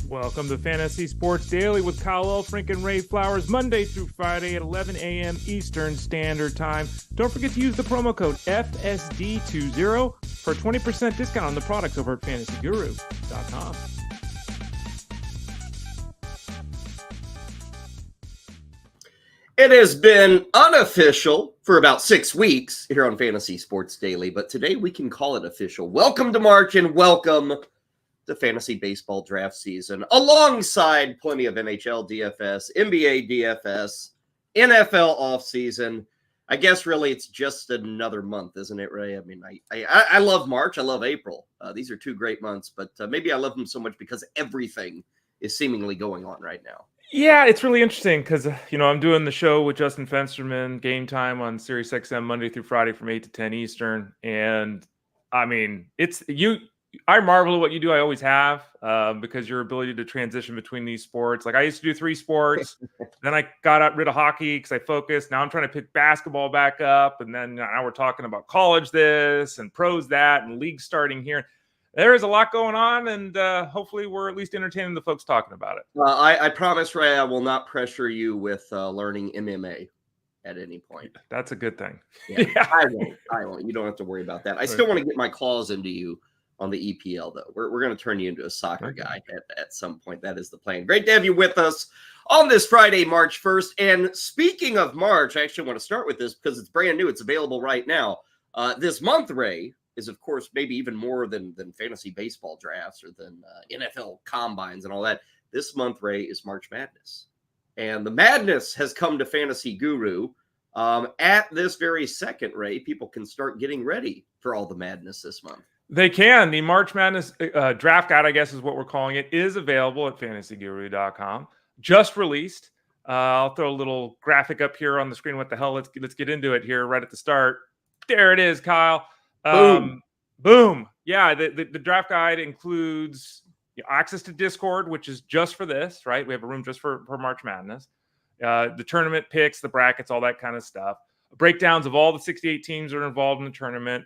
Welcome to Fantasy Sports Daily with Kyle Elfrink and Ray Flowers, Monday through Friday at 11 a.m. Eastern Standard Time. Don't forget to use the promo code FSD20 for a 20% discount on the products over at fantasyguru.com. It has been unofficial for about 6 weeks here on Fantasy Sports Daily, but today we can call it official. Welcome to March and welcome to fantasy baseball draft season, alongside plenty of NHL DFS, NBA DFS, NFL offseason. I guess really it's just another month, isn't it, Ray? I mean, I love March. I love April. These are two great months, but maybe I love them so much because everything is seemingly going on right now. Yeah, it's really interesting because, I'm doing the show with Justin Fensterman, Game Time on Sirius XM Monday through Friday from 8 to 10 Eastern. And I mean, I marvel at what you do. I always have, because your ability to transition between these sports. Like I used to do 3 sports, then I got rid of hockey because I focused. Now I'm trying to pick basketball back up, and then now we're talking about college this and pros that and leagues starting here. There is a lot going on, and hopefully we're at least entertaining the folks talking about it. I promise, Ray, I will not pressure you with learning MMA at any point. That's a good thing. Yeah. I won't. You don't have to worry about that. I still want to get my claws into you on the EPL, though. We're going to turn you into a soccer guy at some point. That is the plan. Great to have you with us on this Friday, March 1st. And speaking of March, I actually want to start with this because it's brand new. It's available right now. This month, Ray, is, of course, maybe even more than fantasy baseball drafts or than NFL combines and all that. This month, Ray, is March Madness. And the madness has come to Fantasy Guru. At this very second, Ray, people can start getting ready for all the madness this month. They can. The March Madness draft guide, I guess is what we're calling it, is available at fantasyguru.com. Just released. I'll throw a little graphic up here on the screen. What the hell? Let's get into it here right at the start. There it is, Kyle. Boom. Yeah, the draft guide includes access to Discord, which is just for this, right? We have a room just for March Madness. The tournament picks, the brackets, all that kind of stuff. Breakdowns of all the 68 teams that are involved in the tournament,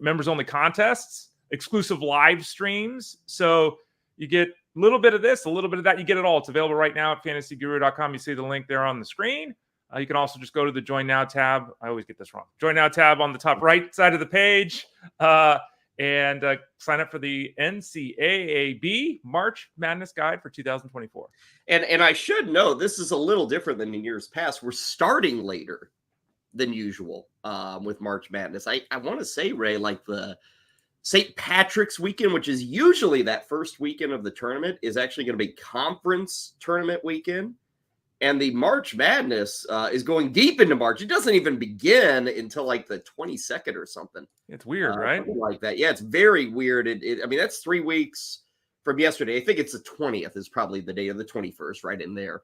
members-only contests, exclusive live streams. So you get a little bit of this, a little bit of that. You get it all. It's available right now at fantasyguru.com. You see the link there on the screen. You can also just go to the Join Now tab. I always get this wrong. Join Now tab on the top right side of the page and sign up for the NCAAB March Madness Guide for 2024. And I should know, this is a little different than in years past. We're starting later than usual with March Madness. I want to say, Ray, like the St. Patrick's weekend, which is usually that first weekend of the tournament, is actually going to be conference tournament weekend. And the March Madness is going deep into March. It doesn't even begin until like the 22nd or something. It's weird, right? Like that. Yeah, it's very weird. I mean, that's 3 weeks from yesterday. I think it's the 20th is probably the day of the 21st, right in there.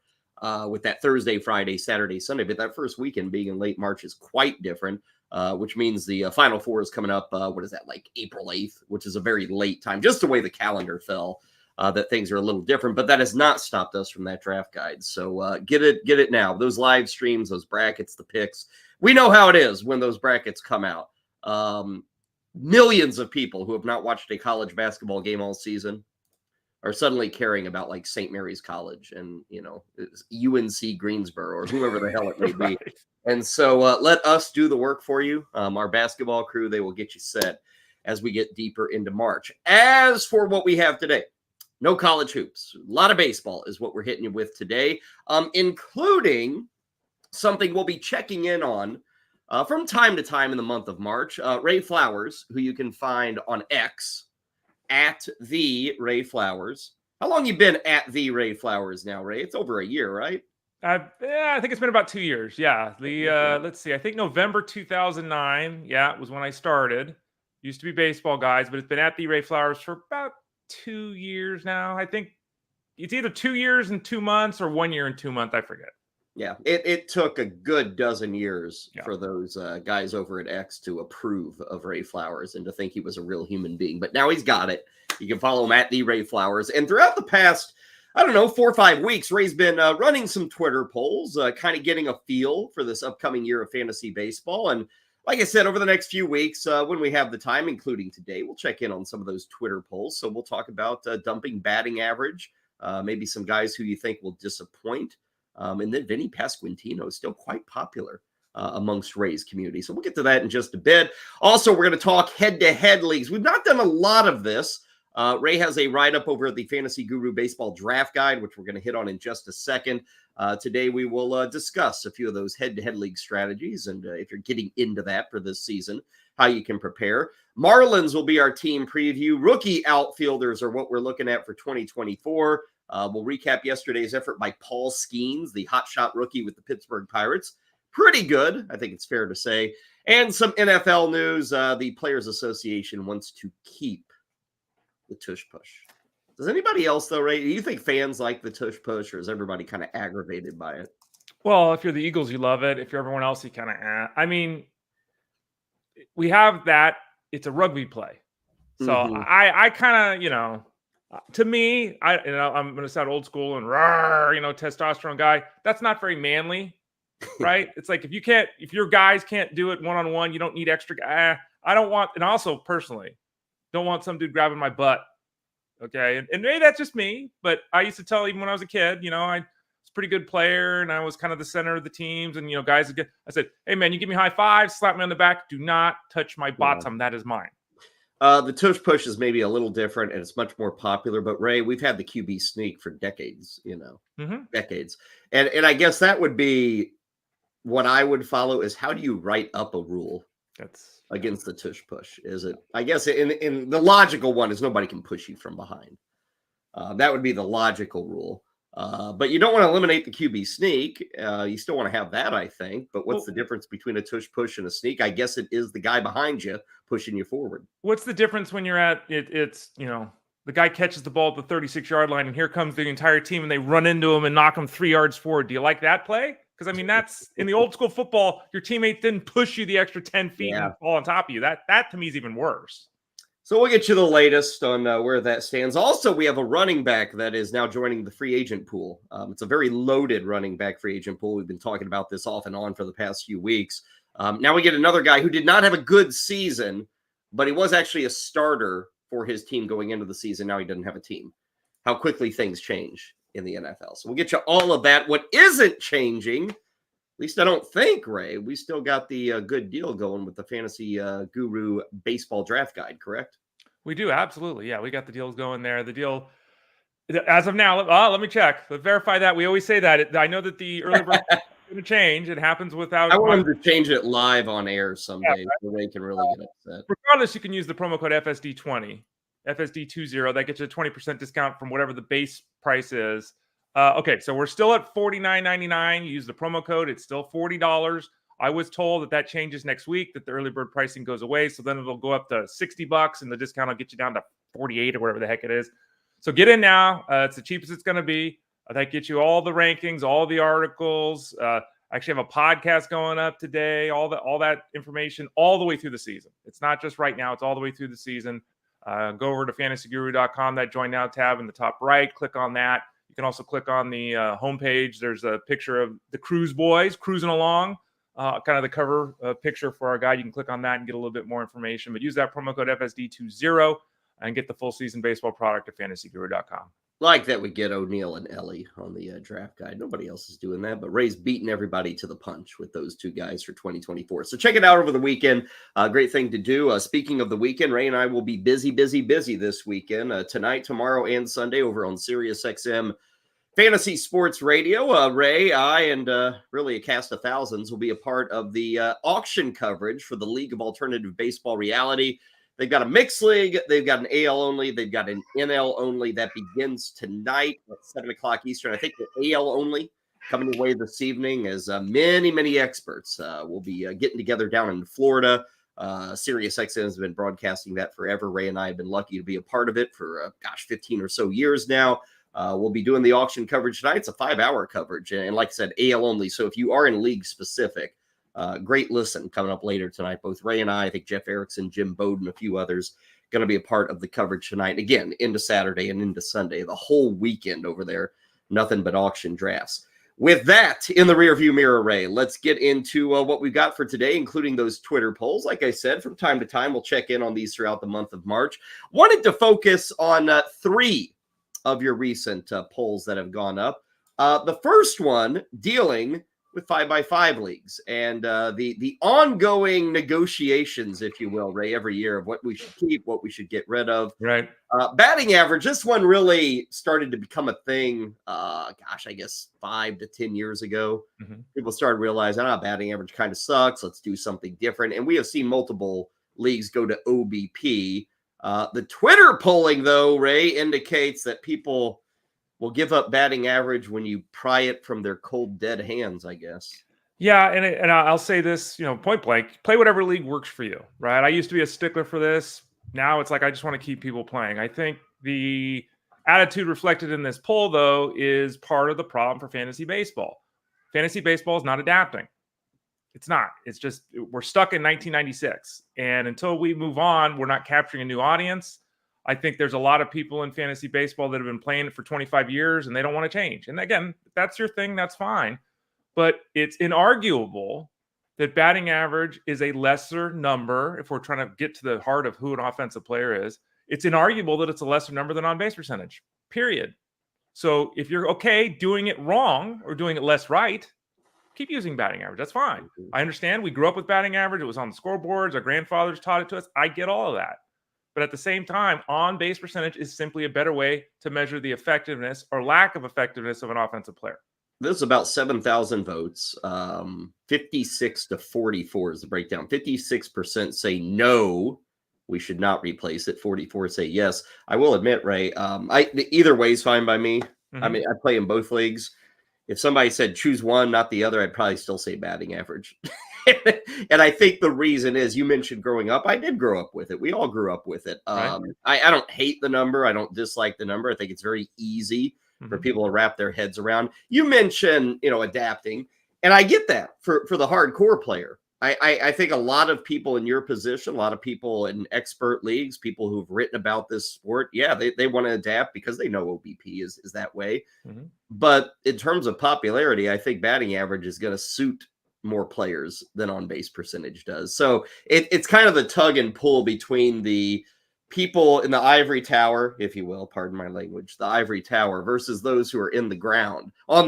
With that Thursday, Friday, Saturday, Sunday. But that first weekend being in late March is quite different, which means the Final Four is coming up, what is that, like April 8th, which is a very late time, just the way the calendar fell, that things are a little different. But that has not stopped us from that draft guide. So get it now. Those live streams, those brackets, the picks. We know how it is when those brackets come out. Millions of people who have not watched a college basketball game all season are suddenly caring about like St. Mary's College and, UNC Greensboro or whoever the hell it may be. Right. And so let us do the work for you. Our basketball crew, they will get you set as we get deeper into March. As for what we have today, no college hoops. A lot of baseball is what we're hitting you with today, including something we'll be checking in on from time to time in the month of March. Ray Flowers, who you can find on X, at the Ray Flowers. How long you been at the Ray Flowers now, Ray? It's over a year, right? I think it's been about 2 years. Yeah. Let's see. I think November 2009. Yeah, it was when I started. Used to be baseball guys, but it's been at the Ray Flowers for about 2 years now. I think it's either 2 years and 2 months or 1 year and 2 months. I forget. Yeah, it took a good dozen years for those guys over at X to approve of Ray Flowers and to think he was a real human being. But now he's got it. You can follow him at the Ray Flowers. And throughout the past, 4 or 5 weeks, Ray's been running some Twitter polls, kind of getting a feel for this upcoming year of fantasy baseball. And like I said, over the next few weeks, when we have the time, including today, we'll check in on some of those Twitter polls. So we'll talk about dumping batting average. maybe some guys who you think will disappoint. And then Vinny Pasquantino is still quite popular amongst Ray's community. So we'll get to that in just a bit. Also, we're going to talk head-to-head leagues. We've not done a lot of this. Ray has a write-up over at the Fantasy Guru Baseball Draft Guide, which we're going to hit on in just a second. Today, we will discuss a few of those head-to-head league strategies, and if you're getting into that for this season, how you can prepare. Marlins will be our team preview. Rookie outfielders are what we're looking at for 2024. We'll recap yesterday's effort by Paul Skeens, the hotshot rookie with the Pittsburgh Pirates. Pretty good, I think it's fair to say. And some NFL news. The Players Association wants to keep the Tush push. Does anybody else, though, Ray? Do you think fans like the Tush push, or is everybody kind of aggravated by it? Well, if you're the Eagles, you love it. If you're everyone else, you kind of, I mean, we have that. It's a rugby play. So I kind of, to me, I'm going to sound old school and testosterone guy. That's not very manly, right? It's like if your guys can't do it one-on-one, you don't need extra. I don't want, and also personally, don't want some dude grabbing my butt. Okay. And maybe that's just me, but I used to tell even when I was a kid, I was a pretty good player and I was kind of the center of the teams. And, guys, I said, hey, man, you give me high fives, slap me on the back. Do not touch my bottom. That is mine. The Tush push is maybe a little different and it's much more popular. But, Ray, we've had the QB sneak for decades, decades. And I guess that would be what I would follow is how do you write up a rule against the Tush push? Is it, I guess, in the logical one is nobody can push you from behind. That would be the logical rule. But you don't want to eliminate the QB sneak. You still want to have that, I think. But what's the difference between a Tush push and a sneak? I guess it is the guy behind you pushing you forward. What's the difference when you're at it? It's, the guy catches the ball at the 36-yard line and here comes the entire team and they run into him and knock him 3 yards forward. Do you like that play? Because, I mean, that's in the old school football, your teammates didn't push you the extra 10 feet and fall on top of you. That to me is even worse. So we'll get you the latest on where that stands. Also, we have a running back that is now joining the free agent pool. It's a very loaded running back free agent pool. We've been talking about this off and on for the past few weeks. Now we get another guy who did not have a good season, but he was actually a starter for his team going into the season. Now he doesn't have a team. How quickly things change in the NFL. So we'll get you all of that. What isn't changing, at least I don't think, Ray, we still got the good deal going with the Fantasy Guru Baseball Draft Guide, correct? We do, absolutely. Yeah, we got the deals going there. The deal, as of now, let me check. Let's verify that. We always say that. I know that the early bird is going to change. It happens without... I want them to change it live on air someday so they can really get upset. Regardless, you can use the promo code FSD20, FSD20. That gets you a 20% discount from whatever the base price is. Okay, so we're still at $49.99. You use the promo code. It's still $40. I was told that changes next week, that the early bird pricing goes away. So then it'll go up to $60 and the discount will get you down to 48 or whatever the heck it is. So get in now. It's the cheapest it's going to be. That gets you all the rankings, all the articles. I actually have a podcast going up today, all that information all the way through the season. It's not just right now. It's all the way through the season. Go over to fantasyguru.com, that Join Now tab in the top right. Click on that. You can also click on the homepage. There's a picture of the Cruise Boys cruising along. Kind of the cover picture for our guide. You can click on that and get a little bit more information. But use that promo code FSD20 and get the full season baseball product at fantasyguru.com. Like that we get O'Neill and Ellie on the draft guide. Nobody else is doing that, but Ray's beating everybody to the punch with those two guys for 2024. So check it out over the weekend. Great thing to do. Speaking of the weekend, Ray and I will be busy this weekend. Tonight, tomorrow, and Sunday over on SiriusXM Fantasy Sports Radio. Ray, I, and really a cast of thousands will be a part of the auction coverage for the League of Alternative Baseball Reality. They've got a mixed league. They've got an AL only. They've got an NL only that begins tonight at 7 o'clock Eastern. I think the AL only coming away this evening as many experts will be getting together down in Florida. SiriusXM has been broadcasting that forever. Ray and I have been lucky to be a part of it for, 15 or so years now. We'll be doing the auction coverage tonight. It's a 5-hour coverage. And like I said, AL only. So if you are in league specific, great listen coming up later tonight. Both Ray and I think Jeff Erickson, Jim Bowden, a few others going to be a part of the coverage tonight. Again, into Saturday and into Sunday, the whole weekend over there. Nothing but auction drafts. With that in the rearview mirror, Ray, let's get into what we've got for today, including those Twitter polls. Like I said, from time to time, we'll check in on these throughout the month of March. Wanted to focus on 3 of your recent polls that have gone up. The first one dealing with 5x5 leagues and the ongoing negotiations, if you will, Ray, every year of what we should keep, what we should get rid of. Right. Batting average, this one really started to become a thing, I guess 5 to 10 years ago. Mm-hmm. People started realizing, batting average kind of sucks. Let's do something different. And we have seen multiple leagues go to OBP. The Twitter polling, though, Ray, indicates that people will give up batting average when you pry it from their cold, dead hands, I guess. Yeah, and I'll say this, point blank, play whatever league works for you, right? I used to be a stickler for this. Now it's like I just want to keep people playing. I think the attitude reflected in this poll, though, is part of the problem for fantasy baseball. Fantasy baseball is not adapting. It's not. It's just we're stuck in 1996. And until we move on, we're not capturing a new audience. I think there's a lot of people in fantasy baseball that have been playing it for 25 years and they don't want to change. And again, if that's your thing, that's fine. But it's inarguable that batting average is a lesser number. If we're trying to get to the heart of who an offensive player is, it's inarguable that it's a lesser number than on-base percentage, period. So if you're okay doing it wrong or doing it less right, keep using batting average. That's fine. I understand. We grew up with batting average. It was on the scoreboards. Our grandfathers taught it to us. I get all of that. But at the same time, on-base percentage is simply a better way to measure the effectiveness or lack of effectiveness of an offensive player. This is about 7,000 votes. 56 to 44 is the breakdown. 56% say no, we should not replace it. 44 say yes. I will admit, Ray, either way is fine by me. Mm-hmm. I mean, I play in both leagues. If somebody said choose one, not the other, I'd probably still say batting average. And I think the reason is, you mentioned growing up. I did grow up with it. We all grew up with it. Right. I don't hate the number. I don't dislike the number. I think it's very easy for people to wrap their heads around. You mentioned, adapting, and I get that for the hardcore player. I think a lot of people in your position, a lot of people in expert leagues, people who've written about this sport, they want to adapt because they know OBP is that way. Mm-hmm. But in terms of popularity, I think batting average is going to suit more players than on-base percentage does. So it's kind of the tug and pull between the people in the ivory tower, if you will, pardon my language, the ivory tower versus those who are on the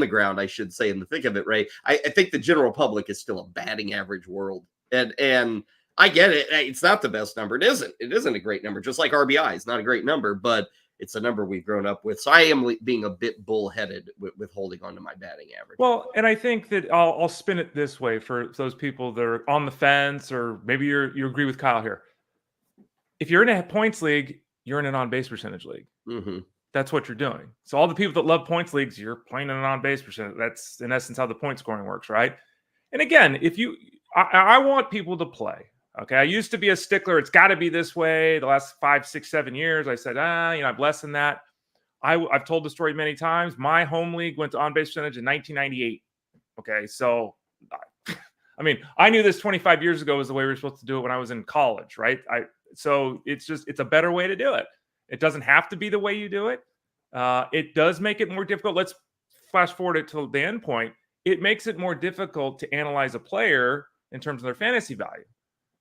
ground, I should say, in the thick of it, Ray. I think the general public is still a batting average world. And I get it. It's not the best number. It isn't a great number. Just like RBI is not a great number, but it's a number we've grown up with. So I am being a bit bullheaded with holding on to my batting average. Well, and I think that I'll spin it this way for those people that are on the fence, or maybe you agree with Kyle here. If you're in a points league, you're in an on-base percentage league. Mm-hmm. That's what you're doing. So all the people that love points leagues, you're playing in an on-base percentage. That's in essence how the point scoring works, right? And again, I want people to play. Okay, I used to be a stickler. It's got to be this way. The last 5, 6, 7 years, I said, I've lessened that. I've told the story many times. My home league went to on-base percentage in 1998. Okay, so I mean, I knew this 25 years ago was the way we were supposed to do it when I was in college, right? So it's a better way to do it. It doesn't have to be the way you do it. It does make it more difficult. Let's flash forward it to the end point. It makes it more difficult to analyze a player in terms of their fantasy value,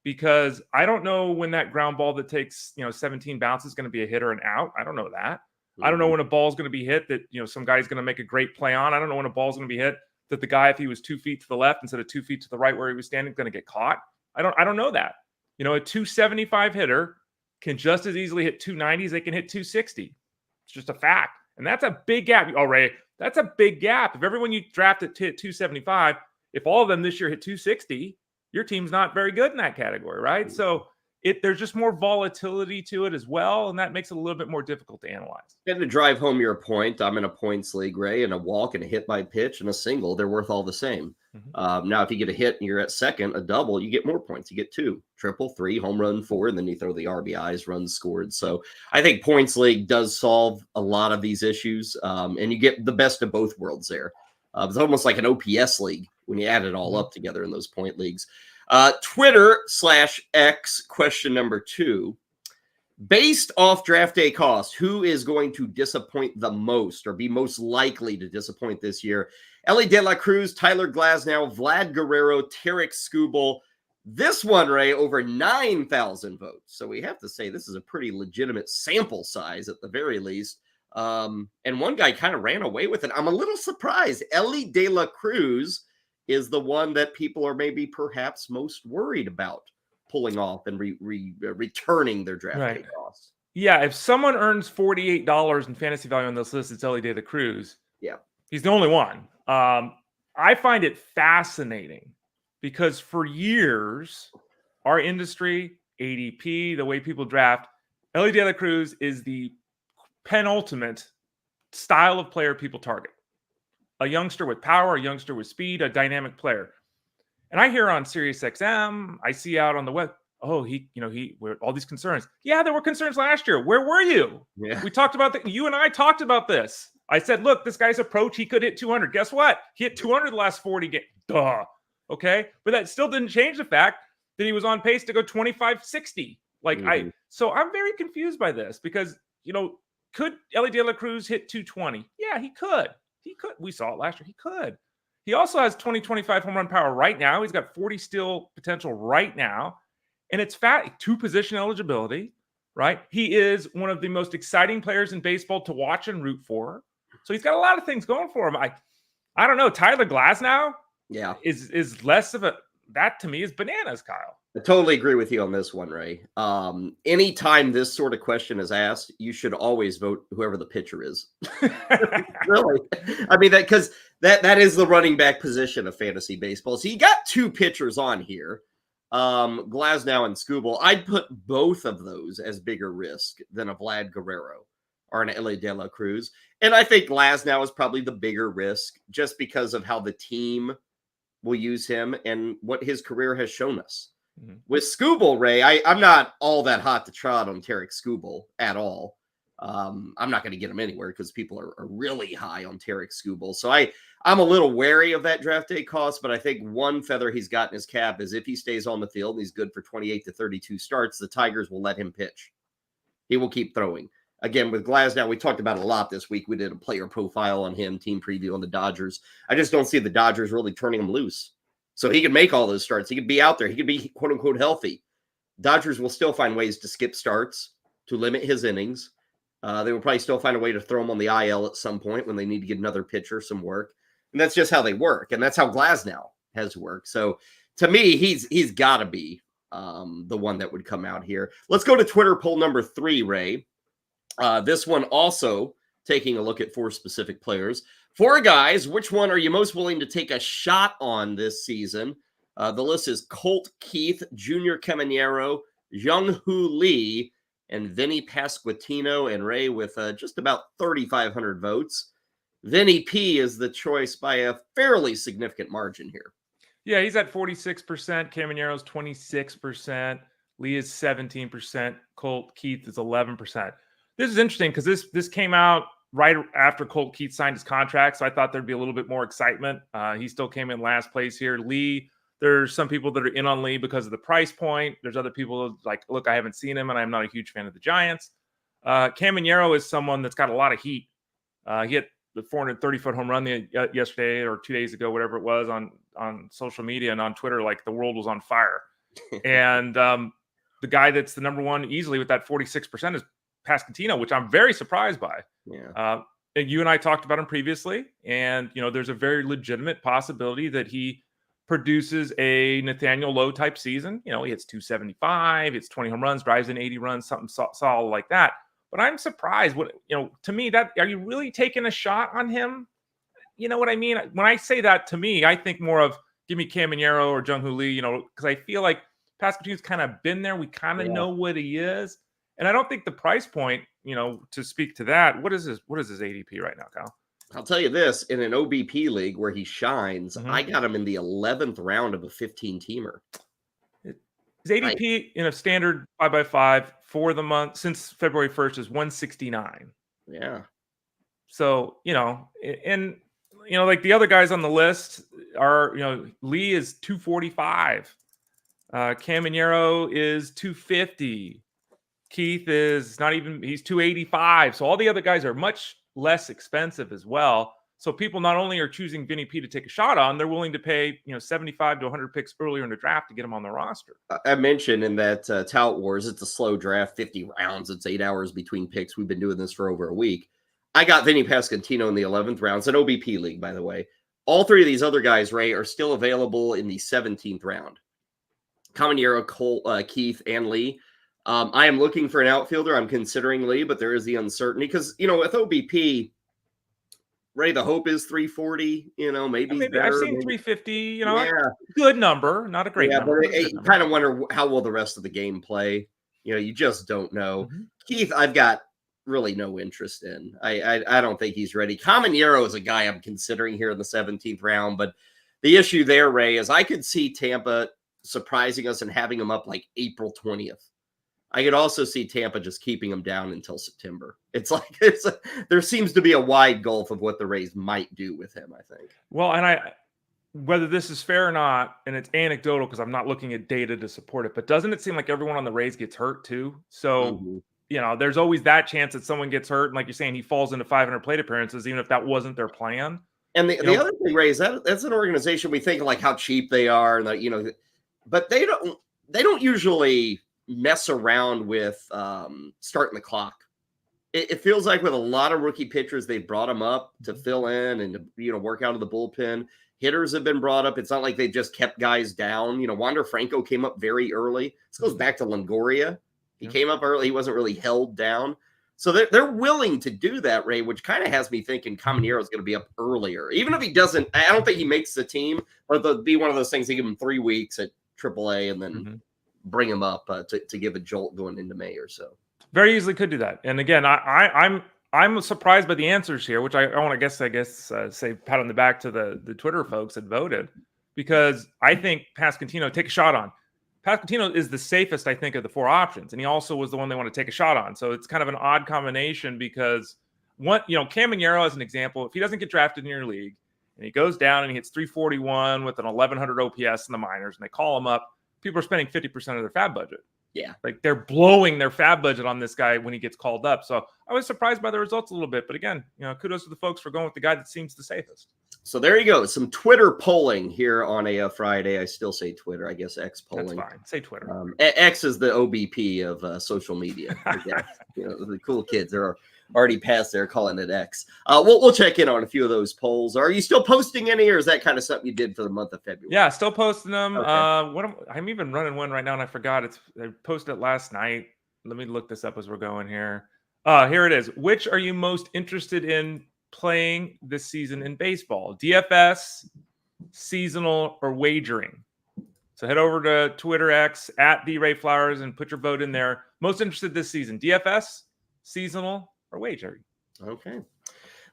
because I don't know when that ground ball that takes 17 bounces is going to be a hit or an out. I don't know that. Mm-hmm. I don't know when a ball is going to be hit that some guy's going to make a great play on. I don't know when a ball is going to be hit that the guy, if he was 2 feet to the left instead of 2 feet to the right where he was standing, is going to get caught. I don't know that. A 275 hitter can just as easily hit 290 as they can hit 260. It's just a fact. And that's a big gap. Oh, Ray, that's a big gap. If everyone you drafted hit 275, if all of them this year hit 260, your team's not very good in that category, right? So there's just more volatility to it as well, and that makes it a little bit more difficult to analyze. And to drive home your point, I'm in a points league, Ray, and a walk and a hit by pitch and a single, they're worth all the same. Mm-hmm. Now, if you get a hit and you're at second, a double, you get more points. You get 2, triple, 3, home run, 4, and then you throw the RBIs, runs scored. So I think points league does solve a lot of these issues, and you get the best of both worlds there. It's almost like an OPS league when you add it all up together in those point leagues. Twitter/X question number 2. Based off draft day cost, who is going to disappoint the most or be most likely to disappoint this year? Ellie De La Cruz, Tyler Glasnow, Vlad Guerrero, Tarek Skubal. This one, Ray, over 9,000 votes. So we have to say this is a pretty legitimate sample size at the very least. And one guy kind of ran away with it. I'm a little surprised. Elly De La Cruz is the one that people are maybe perhaps most worried about pulling off and returning their draft day costs. Yeah, if someone earns $48 in fantasy value on this list, it's Elly De La Cruz. Yeah. He's the only one. I find it fascinating because for years, our industry, ADP, the way people draft, Elly De La Cruz is the penultimate style of player people target. A youngster with power, a youngster with speed, a dynamic player. And I hear on SiriusXM, I see out on the web, oh, all these concerns. Yeah, there were concerns last year. Where were you? Yeah. We talked about that. You and I talked about this. I said, look, this guy's approach, he could hit 200. Guess what? He hit 200 the last 40 games. Duh. Okay. But that still didn't change the fact that he was on pace to go 25-60. So I'm very confused by this because, could Elly De La Cruz hit 220? Yeah, he could. We saw it last year. He could. He also has 20-25 home run power right now. He's got 40 steal potential right now. And it's two-position eligibility, right? He is one of the most exciting players in baseball to watch and root for. So he's got a lot of things going for him. I don't know. Tyler Glasnow is less of that to me is bananas, Kyle. I totally agree with you on this one, Ray. Anytime this sort of question is asked, you should always vote whoever the pitcher is. Really? I mean, because that is the running back position of fantasy baseball. So you got two pitchers on here, Glasnow and Skubal. I'd put both of those as bigger risk than a Vlad Guerrero or an Elly De La Cruz. And I think Glasnow is probably the bigger risk just because of how the team will use him and what his career has shown us. Mm-hmm. With Skubal, Ray, I'm not all that hot to trot on Tarik Skubal at all. I'm not going to get him anywhere because people are really high on Tarik Skubal. So I'm a little wary of that draft day cost, but I think one feather he's got in his cap is if he stays on the field and he's good for 28 to 32 starts, the Tigers will let him pitch. He will keep throwing. Again, with Glasnow, we talked about it a lot this week. We did a player profile on him, team preview on the Dodgers. I just don't see the Dodgers really turning him loose. So he could make all those starts. He could be out there. He could be, quote unquote, healthy. Dodgers will still find ways to skip starts to limit his innings. They will probably still find a way to throw him on the IL at some point when they need to get another pitcher some work. And that's just how they work. And that's how Glasnow has worked. So to me, he's got to be the one that would come out here. Let's go to Twitter poll number 3, Ray. This one also taking a look at 4 specific players. 4 guys, which one are you most willing to take a shot on this season? The list is Colt Keith, Junior Caminero, Jung-Hoo Lee, and Vinny Pasquantino, and Ray with just about 3,500 votes. Vinny P is the choice by a fairly significant margin here. Yeah, he's at 46%. Caminero's 26%. Lee is 17%. Colt Keith is 11%. This is interesting because this came out right after Colt Keith signed his contract, so I thought there'd be a little bit more excitement. He still came in last place here. Lee, there's some people that are in on Lee because of the price point. There's other people like, look, I haven't seen him, and I'm not a huge fan of the Giants. Caminero is someone that's got a lot of heat. He hit the 430-foot home run yesterday or 2 days ago, whatever it was, on social media and on Twitter, like the world was on fire. And the guy that's the number one easily with that 46% is Pasquantino, which I'm very surprised by. Yeah. And you and I talked about him previously, and there's a very legitimate possibility that he produces a Nathaniel Lowe type season. He hits 275, hits 20 home runs, drives in 80 runs, something solid like that. But I'm surprised. To me, that are you really taking a shot on him? You know what I mean? When I say that, to me, I think more of give me Caminero or Jung-Hoo Lee. Because I feel like Pasquantino's kind of been there. We kind of know what he is. And I don't think the price point, to speak to that, what is his ADP right now, Kyle? I'll tell you this, in an OBP league where he shines, I got him in the 11th round of a 15-teamer. His ADP in a standard 5x5 for the month since February 1st is 169. Yeah. So, like the other guys on the list are, Lee is 245. Caminero is 250. Keith is he's 285. So all the other guys are much less expensive as well. So people not only are choosing Vinny P to take a shot on, they're willing to pay, 75 to 100 picks earlier in the draft to get him on the roster. I mentioned in that Tout Wars, it's a slow draft, 50 rounds. It's 8 hours between picks. We've been doing this for over a week. I got Vinny Pasquantino in the 11th round. It's an OBP league, by the way. All three of these other guys, Ray, are still available in the 17th round. Caminero, Cole, Keith, and Lee. I am looking for an outfielder. I'm considering Lee, but there is the uncertainty because, with OBP, Ray, the hope is 340. Maybe Maybe better. I've seen maybe. 350. Yeah. Good number, not a great number. But you kind of wonder how will the rest of the game play. You just don't know. Mm-hmm. Keith, I've got really no interest in. I don't think he's ready. Caminero is a guy I'm considering here in the 17th round, but the issue there, Ray, is I could see Tampa surprising us and having him up like April 20th. I could also see Tampa just keeping him down until September. It's like there seems to be a wide gulf of what the Rays might do with him, I think. Well, and whether this is fair or not, and it's anecdotal because I'm not looking at data to support it, but doesn't it seem like everyone on the Rays gets hurt too? So, there's always that chance that someone gets hurt. And like you're saying, he falls into 500 plate appearances, even if that wasn't their plan. And the other thing, Ray, is that's an organization we think like how cheap they are, and but they don't usually mess around with starting the clock. It feels like with a lot of rookie pitchers, they brought them up to fill in and to, work out of the bullpen. Hitters have been brought up. It's not like they just kept guys down. Wander Franco came up very early. This goes back to Longoria. He came up early. He wasn't really held down. So they're willing to do that, Ray, which kind of has me thinking Caminero is going to be up earlier. Even if he doesn't, I don't think he makes the team, but it'll be one of those things. They give him 3 weeks at AAA and then bring him up to give a jolt going into May or so. Very easily could do that. And again, I'm surprised by the answers here, which I want to say pat on the back to the Twitter folks that voted, because I think Pasquantino, take a shot on. Pasquantino is the safest, I think, of the 4 options, and he also was the one they want to take a shot on. So it's kind of an odd combination because Caminero, as an example, if he doesn't get drafted in your league and he goes down and he hits 341 with an 1100 OPS in the minors, and they call him up, people are spending 50% of their fab budget. Yeah. Like they're blowing their fab budget on this guy when he gets called up. So I was surprised by the results a little bit. But again, kudos to the folks for going with the guy that seems the safest. So there you go. Some Twitter polling here on a Friday. I still say Twitter. I guess X polling. That's fine. Say Twitter. X is the OBP of social media. The cool kids are already past there calling it X. We'll check in on a few of those polls. Are you still posting any, or is that kind of something you did for the month of February? Yeah, still posting them. Okay. I'm even running one right now, and I forgot. I posted it last night. Let me look this up as we're going here. Here it is. Which are you most interested in playing this season in baseball? DFS, seasonal, or wagering? So head over to Twitter X at Ray Flowers and put your vote in there. Most interested this season: DFS, seasonal, or wagering? Okay.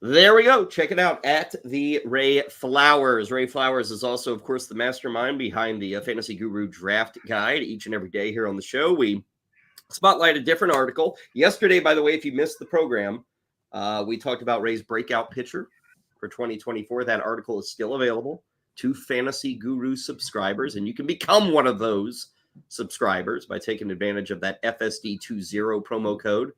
There we go. Check it out at the Ray Flowers. Ray Flowers is also, of course, the mastermind behind the Fantasy Guru Draft Guide. Each and every day here on the show, we spotlight a different article. Yesterday, by the way, if you missed the program, we talked about Ray's breakout pitcher for 2024. That article is still available to Fantasy Guru subscribers, and you can become one of those subscribers by taking advantage of that FSD20 promo code.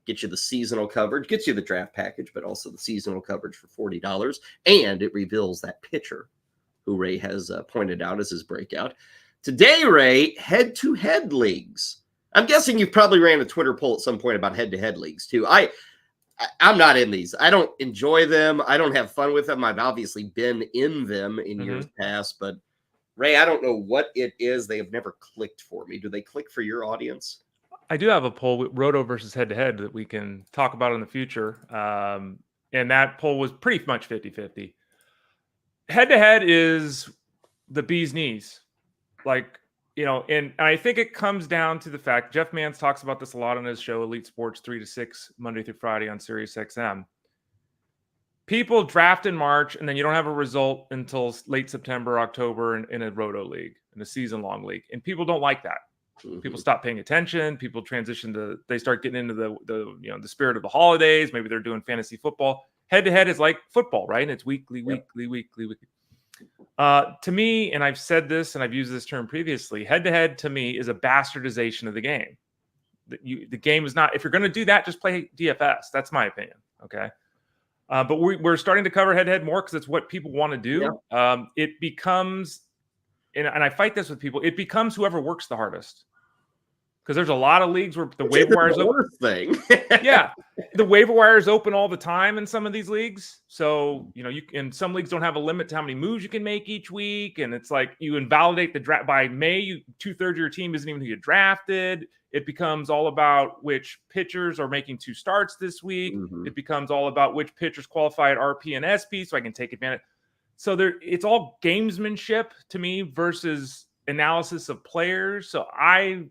Get you the seasonal coverage, gets you the draft package, but also the seasonal coverage for $40. And it reveals that pitcher who Ray has pointed out as his breakout. Today, Ray, head-to-head leagues. I'm guessing you've probably ran a Twitter poll at some point about head-to-head leagues, too. I'm not in these. I don't enjoy them. I don't have fun with them. I've obviously been in them in years past, but Ray, I don't know what it is. They have never clicked for me. Do they click for your audience? I do have a poll with Roto versus head-to-head that we can talk about in the future. And that poll was pretty much 50-50. Head-to-head is the bee's knees. And I think it comes down to the fact, Jeff Mans talks about this a lot on his show, Elite Sports 3 to 6, Monday through Friday on Sirius XM. People draft in March, and then you don't have a result until late September, October in a Roto league, in a season-long league. And people don't like that. People stop paying attention. People transition they start getting into the spirit of the holidays. Maybe they're doing fantasy football. Head to head is like football, right? And it's weekly. To me, and I've said this and I've used this term previously, head to head to me is a bastardization of the game. The game is not, if you're going to do that, just play DFS. That's my opinion. Okay. But we're starting to cover head to head more because it's what people want to do. Yeah. It becomes, and I fight this with people, it becomes whoever works the hardest. Because there's a lot of leagues where the waiver wires thing. Yeah. the waiver wire is open all the time in some of these leagues. So, and some leagues don't have a limit to how many moves you can make each week. And it's like you invalidate the draft by May, 2/3 of your team isn't even who you drafted. It becomes all about which pitchers are making 2 starts this week. Mm-hmm. It becomes all about which pitchers qualify at RP and SP so I can take advantage. So it's all gamesmanship to me versus analysis of players. So I'm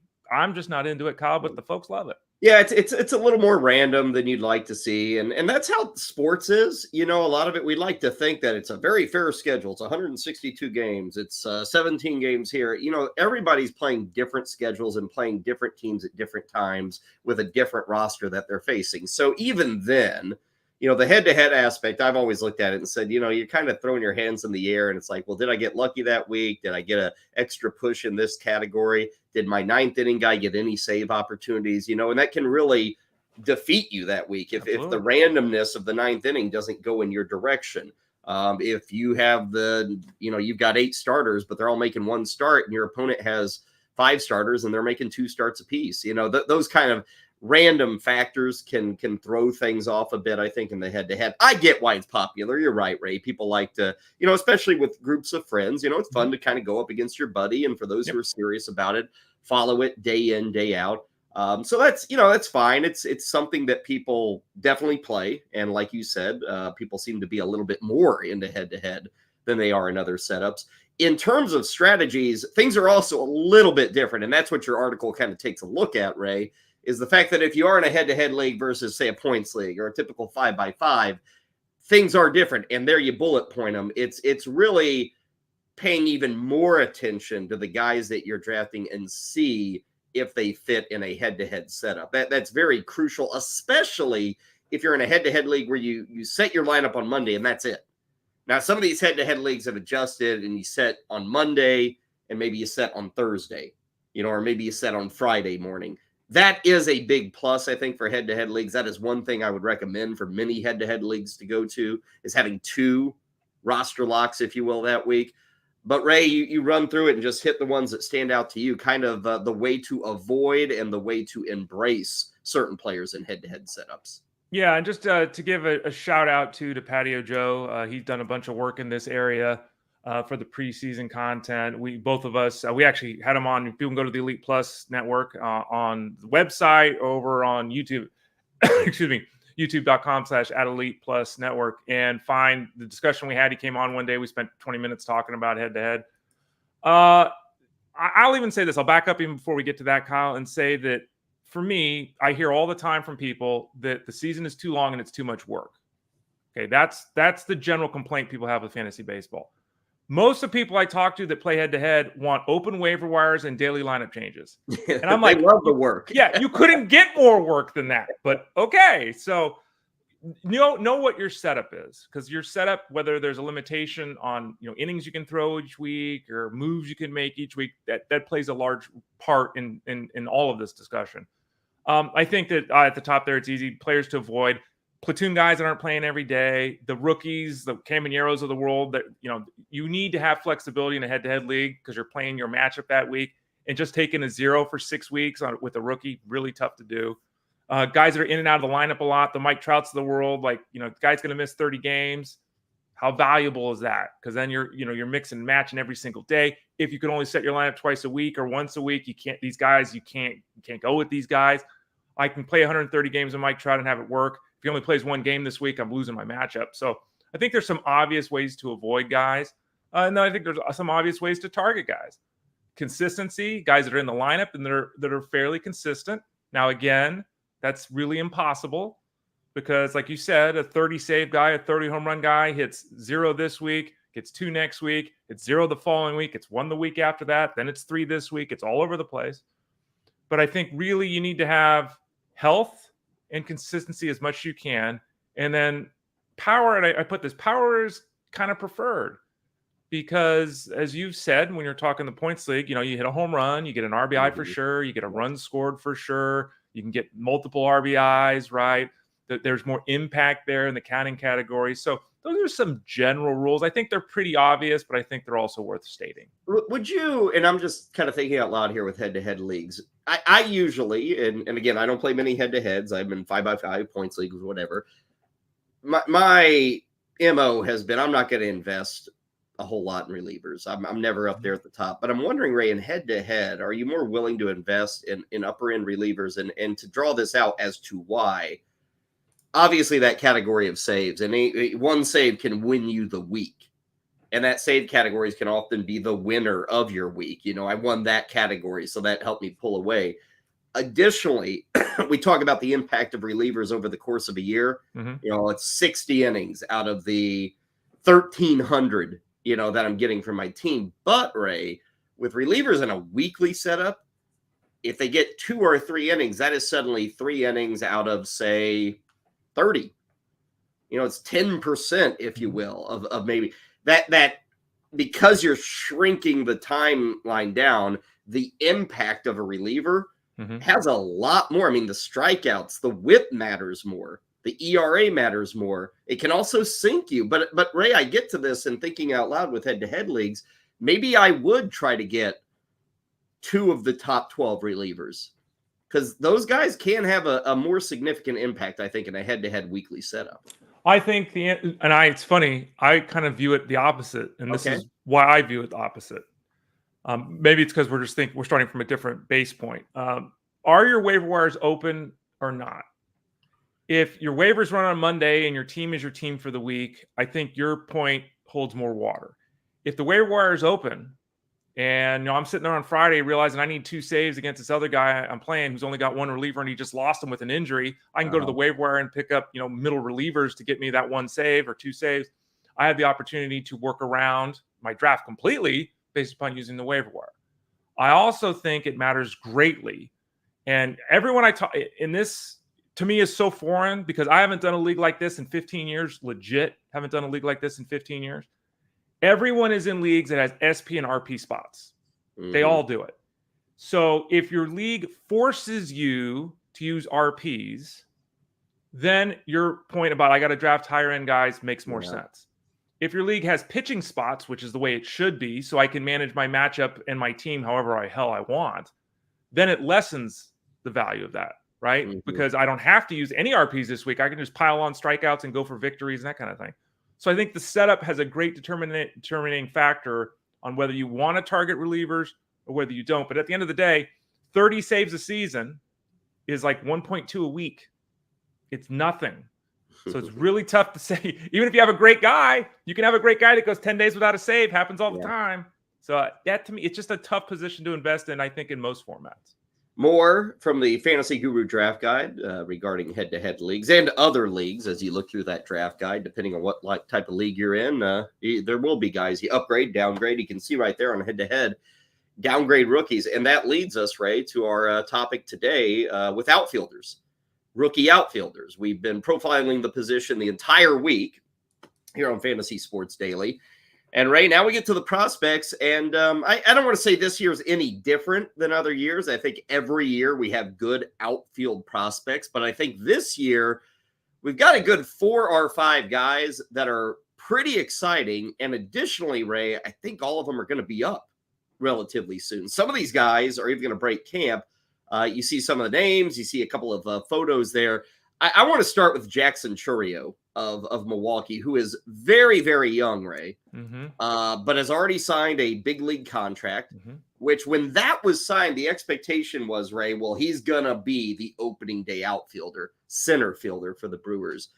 just not into it, Kyle, but the folks love it. Yeah, it's a little more random than you'd like to see, and that's how sports is. A lot of it, we like to think that it's a very fair schedule. It's 162 games. It's 17 games here. Everybody's playing different schedules and playing different teams at different times with a different roster that they're facing. So even then, the head-to-head aspect, I've always looked at it and said, you're kind of throwing your hands in the air, and it's like, well, did I get lucky that week? Did I get an extra push in this category? Did my 9th inning guy get any save opportunities? And that can really defeat you that week if the randomness of the 9th inning doesn't go in your direction. If you have you've got 8 starters, but they're all making 1 start, and your opponent has 5 starters and they're making 2 starts apiece. Those kind of random factors can throw things off a bit, I think, in the head-to-head. I get why it's popular. You're right, Ray. People like to, especially with groups of friends, it's fun to kind of go up against your buddy. And for those who are serious about it, follow it day in, day out. So that's fine. It's something that people definitely play. And like you said, people seem to be a little bit more into head-to-head than they are in other setups. In terms of strategies, things are also a little bit different. And that's what your article kind of takes a look at, Ray, is the fact that if you are in a head-to-head league versus, say, a points league or a typical 5x5, things are different. And there you bullet point them. It's really paying even more attention to the guys that you're drafting and see if they fit in a head-to-head setup. That's very crucial, especially if you're in a head-to-head league where you set your lineup on Monday and that's it. Now, some of these head-to-head leagues have adjusted and you set on Monday and maybe you set on Thursday, or maybe you set on Friday morning. That is a big plus, I think, for head-to-head leagues. That is one thing I would recommend for many head-to-head leagues to go to, is having 2 roster locks, if you will, that week. But, Ray, you run through it and just hit the ones that stand out to you, kind of the way to avoid and the way to embrace certain players in head-to-head setups. Yeah, and just to give a shout-out to Patio Joe. He's done a bunch of work in this area. For the preseason content. Both of us, we actually had him on. People can go to the Elite Plus network on the website, over on YouTube, excuse me, youtube.com/@Elite Plus network, and find the discussion we had. He came on one day. We spent 20 minutes talking about head-to-head. I'll even say this. I'll back up even before we get to that, Kyle, and say that for me, I hear all the time from people that the season is too long and it's too much work. Okay, that's the general complaint people have with fantasy baseball. Most of the people I talk to that play head-to-head want open waiver wires and daily lineup changes. And I'm like, they love the work. Yeah, you couldn't get more work than that. But okay, so know what your setup is, because your setup, whether there's a limitation on innings you can throw each week or moves you can make each week, that plays a large part in all of this discussion. I think that at the top there, it's easy players to avoid. Platoon guys that aren't playing every day, the rookies, the Camaneros of the world, that you need to have flexibility in a head-to-head league because you're playing your matchup that week. And just taking a 0 for 6 weeks with a rookie, really tough to do. Guys that are in and out of the lineup a lot, the Mike Trouts of the world, guy's going to miss 30 games. How valuable is that? Because then you're mixing and matching every single day. If you can only set your lineup twice a week or once a week, you can't go with these guys. I can play 130 games of Mike Trout and have it work. If he only plays 1 game this week, I'm losing my matchup. So I think there's some obvious ways to avoid guys. And then I think there's some obvious ways to target guys. Consistency, guys that are in the lineup and that are fairly consistent. Now, again, that's really impossible because, like you said, a 30 save guy, a 30 home run guy hits 0 this week, gets 2 next week, it's 0 the following week, it's 1 the week after that, then it's 3 this week. It's all over the place. But I think really you need to have health and consistency as much as you can. And then power, and I put this, power is kind of preferred because, as you've said, when you're talking the points league, you hit a home run, you get an RBI for sure, you get a run scored for sure, you can get multiple RBIs, right? There's more impact there in the counting category. So those are some general rules. I think they're pretty obvious, but I think they're also worth stating. Would you, and I'm just kind of thinking out loud here with head-to-head leagues, I usually, and again, I don't play many head-to-heads. I'm in 5x5 points leagues, whatever. My MO has been, I'm not going to invest a whole lot in relievers. I'm never up there at the top. But I'm wondering, Ray, in head-to-head, are you more willing to invest in upper-end relievers? And to draw this out as to why, obviously that category of saves, and one save can win you the week. And that save categories can often be the winner of your week. I won that category, so that helped me pull away. Additionally, we talk about the impact of relievers over the course of a year. It's 60 innings out of the 1,300, that I'm getting from my team. But, Ray, with relievers in a weekly setup, if they get 2 or 3 innings, that is suddenly 3 innings out of, say, 30. It's 10%, if you will, of maybe that because you're shrinking the timeline down, the impact of a reliever has a lot more. I mean, the strikeouts, the whip matters more. The ERA matters more. It can also sink you. But Ray, I get to this and thinking out loud with head-to-head leagues, maybe I would try to get 2 of the top 12 relievers, because those guys can have a more significant impact, I think, in a head-to-head weekly setup. I think it's funny, I kind of view it the opposite, and this is why I view it the opposite. Maybe it's because we're starting from a different base point. Are your waiver wires open or not? If your waivers run on Monday and your team is your team for the week, I think your point holds more water. If the waiver wire is open and I'm sitting there on Friday realizing I need 2 saves against this other guy I'm playing who's only got 1 reliever and he just lost him with an injury, I can go to the waiver wire and pick up, middle relievers to get me that 1 save or 2 saves. I have the opportunity to work around my draft completely based upon using the waiver wire. I also think it matters greatly. And everyone I talk in this, to me, is so foreign because I haven't done a league like this in 15 years. Legit, haven't done a league like this in 15 years. Everyone is in leagues that has SP and RP spots. They all do it. So if your league forces you to use RPs, then your point about I got to draft higher end guys makes more sense. If your league has pitching spots, which is the way it should be, so I can manage my matchup and my team however I want, then it lessens the value of that, right? Because I don't have to use any RPs this week. I can just pile on strikeouts and go for victories and that kind of thing. So I think the setup has a great determining factor on whether you want to target relievers or whether you don't. But at the end of the day, 30 saves a season is like 1.2 a week. It's nothing. So it's really tough to say. Even if you have a great guy, you can have a great guy that goes 10 days without a save. Happens all the time. So that, to me, it's just a tough position to invest in, I think, in most formats. More from the Fantasy Guru Draft Guide regarding head-to-head leagues and other leagues as you look through that draft guide, depending on what type of league you're in. There will be guys you upgrade, downgrade. You can see right there on head-to-head, downgrade rookies. And that leads us, Ray, to our topic today with outfielders, rookie outfielders. We've been profiling the position the entire week here on Fantasy Sports Daily. And Ray, now we get to the prospects, and I don't want to say this year is any different than other years. I think every year we have good outfield prospects, but I think this year we've got a good 4 or 5 guys that are pretty exciting. And additionally, Ray, I think all of them are going to be up relatively soon. Some of these guys are even going to break camp. You see some of the names, you see a couple of photos there. I want to start with Jackson Chourio of Milwaukee, who is very, very young, Ray, but has already signed a big league contract, which when that was signed, the expectation was, Ray, well, he's going to be the opening day outfielder, center fielder for the Brewers.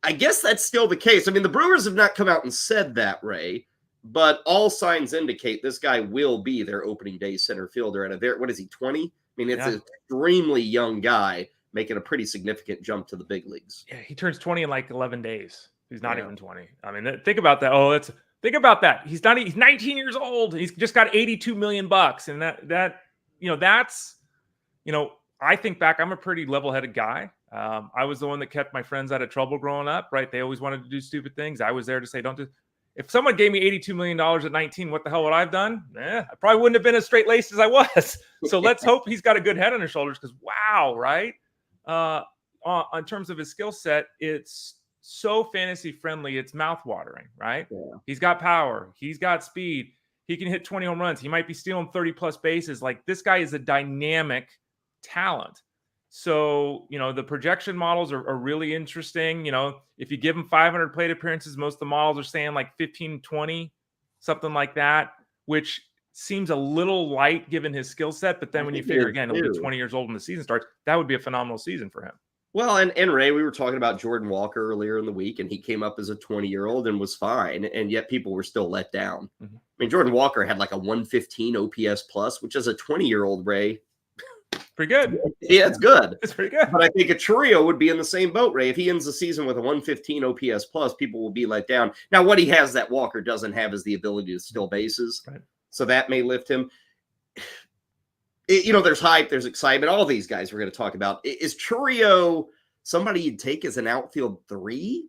I guess that's still the case. I mean, the Brewers have not come out and said that, Ray, but all signs indicate this guy will be their opening day center fielder. And what is he, 20? I mean, it's an extremely young guy making a pretty significant jump to the big leagues. Yeah, he turns 20 in like 11 days. He's not even 20. I mean, think about that. Think about that. He's 19 years old. He's just got $82 million. And that's, I think back, I'm a pretty level-headed guy. I was the one that kept my friends out of trouble growing up, right? They always wanted to do stupid things. I was there to say, don't do. If someone gave me $82 million at 19, what the hell would I have done? I probably wouldn't have been as straight-laced as I was. So let's hope he's got a good head on his shoulders because, wow, right? In terms of his skill set, it's so fantasy friendly, it's mouthwatering, right? Yeah. He's got power. He's got speed. He can hit 20 home runs. He might be stealing 30 plus bases. Like, this guy is a dynamic talent. So, the projection models are really interesting. If you give him 500 plate appearances, most of the models are saying like 15, 20, something like that, which seems a little light given his skill set. But then when you figure, again, he'll be 20 years old when the season starts, that would be a phenomenal season for him. Well, and Ray, we were talking about Jordan Walker earlier in the week, and he came up as a 20-year-old and was fine, and yet people were still let down. Mm-hmm. I mean, Jordan Walker had like a 115 OPS plus, which as a 20-year-old, Ray, pretty good. Yeah, it's good. It's pretty good. But I think a Chourio would be in the same boat, Ray. If he ends the season with a 115 OPS plus, people will be let down. Now, what he has that Walker doesn't have is the ability to steal bases. Right. So that may lift him. There's hype, there's excitement. All these guys we're going to talk about. Is Chourio somebody you'd take as an outfield 3?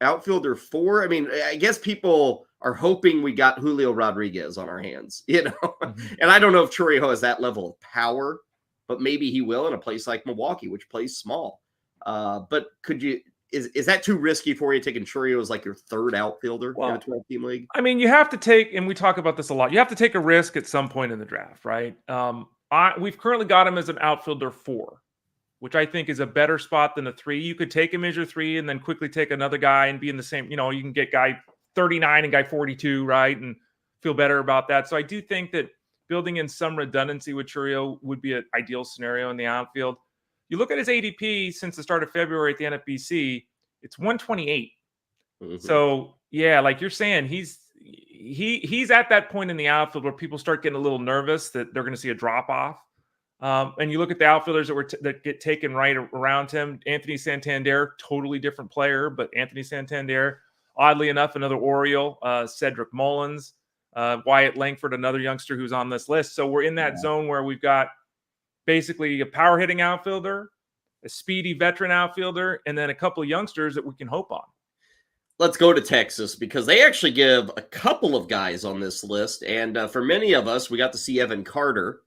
Outfielder 4? I mean, I guess people are hoping we got Julio Rodriguez on our hands, Mm-hmm. And I don't know if Chourio has that level of power, but maybe he will in a place like Milwaukee, which plays small. But is that too risky for you, taking Chourio as like your third outfielder in a 12-team league? I mean, you have to take, and we talk about this a lot, you have to take a risk at some point in the draft, right? We've currently got him as an outfielder 4, which I think is a better spot than a 3. You could take him as your 3 and then quickly take another guy and be in the same, you can get guy 39 and guy 42, right? And feel better about that. So I do think that building in some redundancy with Chourio would be an ideal scenario in the outfield. You look at his ADP since the start of February at the NFBC, it's 128. Mm-hmm. So yeah, like you're saying, he's at that point in the outfield where people start getting a little nervous that they're going to see a drop off. And you look at the outfielders that get taken right around him. Anthony Santander, totally different player, but Anthony Santander, oddly enough, another Oriole, Cedric Mullins, Wyatt Langford, another youngster who's on this list. So we're in that zone where we've got basically a power hitting outfielder, a speedy veteran outfielder, and then a couple of youngsters that we can hope on. Let's go to Texas because they actually give a couple of guys on this list. And for many of us, we got to see Evan Carter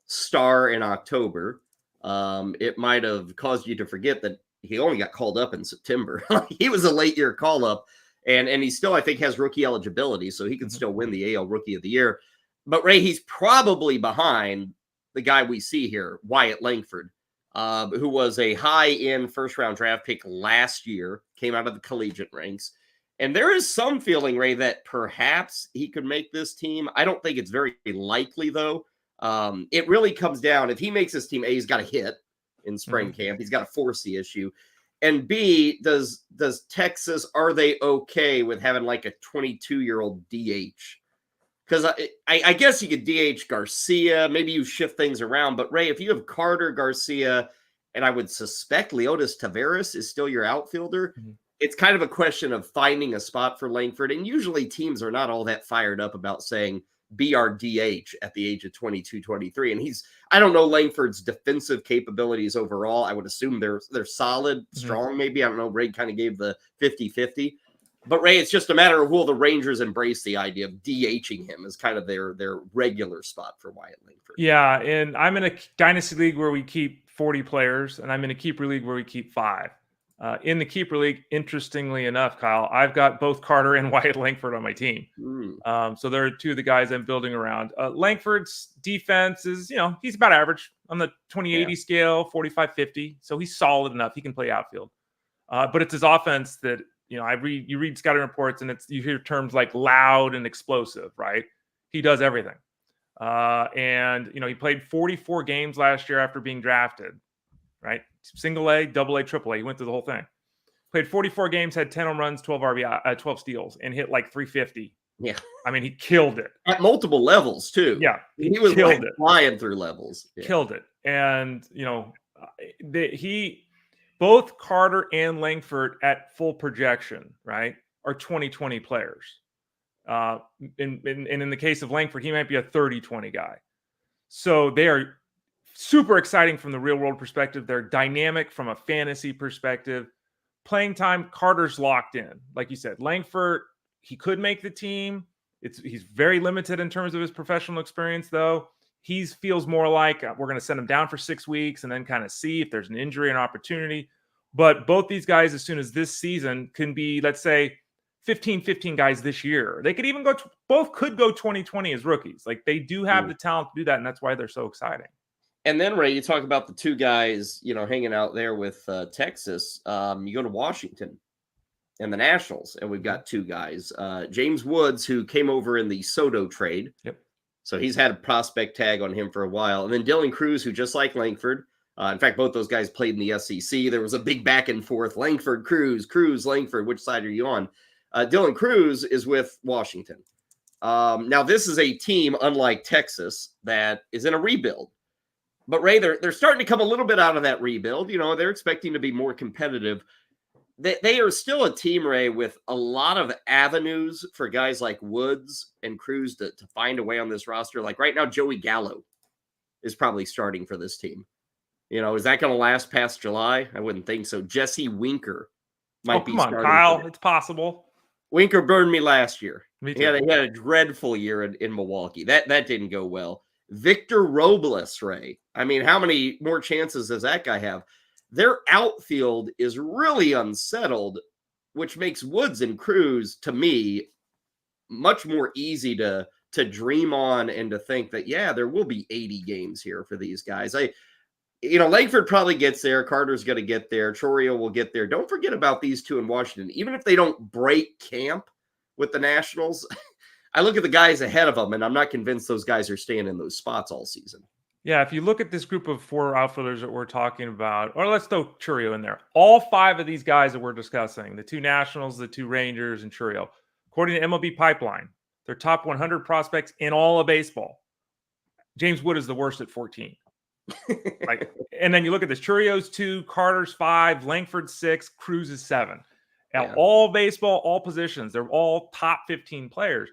star in October. It might have caused you to forget that he only got called up in September. He was a late year call up, and he still, I think, has rookie eligibility, so he can still win the AL Rookie of the Year. But Ray, he's probably behind the guy we see here, Wyatt Langford, who was a high-end first-round draft pick last year, came out of the collegiate ranks. And there is some feeling, Ray, that perhaps he could make this team. I don't think it's very likely, though. It really comes down, if he makes this team, A, he's got to hit in spring camp. He's got to force the issue. And B, does Texas, are they okay with having like a 22-year-old DH? Because I guess you could DH Garcia. Maybe you shift things around. But, Ray, if you have Carter, Garcia, and I would suspect Leotis Taveras is still your outfielder, it's kind of a question of finding a spot for Langford. And usually teams are not all that fired up about saying be our DH at the age of 22, 23. And I don't know Langford's defensive capabilities overall. I would assume they're solid, strong, maybe. I don't know. Ray kind of gave the 50-50. But, Ray, it's just a matter of will the Rangers embrace the idea of DHing him as kind of their regular spot for Wyatt Langford. Yeah, and I'm in a dynasty league where we keep 40 players, and I'm in a keeper league where we keep 5. In the keeper league, interestingly enough, Kyle, I've got both Carter and Wyatt Langford on my team. So there are 2 of the guys I'm building around. Langford's defense is, he's about average on the 20-80 scale, 45-50. So he's solid enough. He can play outfield. But it's his offense that, you read scouting reports and you hear terms like loud and explosive, right? He does everything. And he played 44 games last year after being drafted, right? Single A, double A, triple A. He went through the whole thing. Played 44 games, had 10 home runs, 12 RBI, 12 steals, and hit like 350. Yeah. I mean, he killed it. At multiple levels, too. Yeah. He was like flying through levels. Yeah. Killed it. And, both Carter and Langford at full projection, right, are 20-20 players. And in the case of Langford, he might be a 30-20 guy. So they are super exciting from the real world perspective. They're dynamic from a fantasy perspective. Playing time, Carter's locked in. Like you said, Langford, he could make the team. He's very limited in terms of his professional experience, though. He feels more like we're going to send him down for 6 weeks and then kind of see if there's an injury and opportunity. But both these guys, as soon as this season, can be, let's say, 15 guys this year. They could even go, both could go 2020 as rookies. Like, they do have the talent to do that, and that's why they're so exciting. And then, Ray, you talk about the two guys, hanging out there with Texas. You go to Washington and the Nationals, and we've got two guys. James Woods, who came over in the Soto trade. Yep. So he's had a prospect tag on him for a while. And then Dylan Cruz, who just like Langford, in fact, both those guys played in the SEC. There was a big back and forth. Langford, Cruz, Langford. Which side are you on? Dylan Cruz is with Washington. Now, this is a team, unlike Texas, that is in a rebuild. But, Ray, they're starting to come a little bit out of that rebuild. They're expecting to be more competitive. They are still a team, Ray, with a lot of avenues for guys like Woods and Cruz to find a way on this roster. Like right now, Joey Gallo is probably starting for this team. Is that going to last past July? I wouldn't think so. Jesse Winker might be starting. Come on, Kyle. It's possible. Winker burned me last year. Me too. He had a dreadful year in Milwaukee. That didn't go well. Victor Robles, Ray. I mean, how many more chances does that guy have? Their outfield is really unsettled, which makes Woods and Cruz, to me, much more easy to dream on and to think that, yeah, there will be 80 games here for these guys. Langford probably gets there. Carter's going to get there. Chourio will get there. Don't forget about these two in Washington. Even if they don't break camp with the Nationals, I look at the guys ahead of them, and I'm not convinced those guys are staying in those spots all season. Yeah, if you look at this group of 4 outfielders that we're talking about, or let's throw Chourio in there, all 5 of these guys that we're discussing, the 2 Nationals, the 2 Rangers, and Chourio, according to MLB Pipeline, they're top 100 prospects in all of baseball. James Wood is the worst at 14. And then you look at this: Chourio's 2, Carter's 5, Langford 6, Cruz is 7. Now, all baseball, all positions, they're all top 15 players,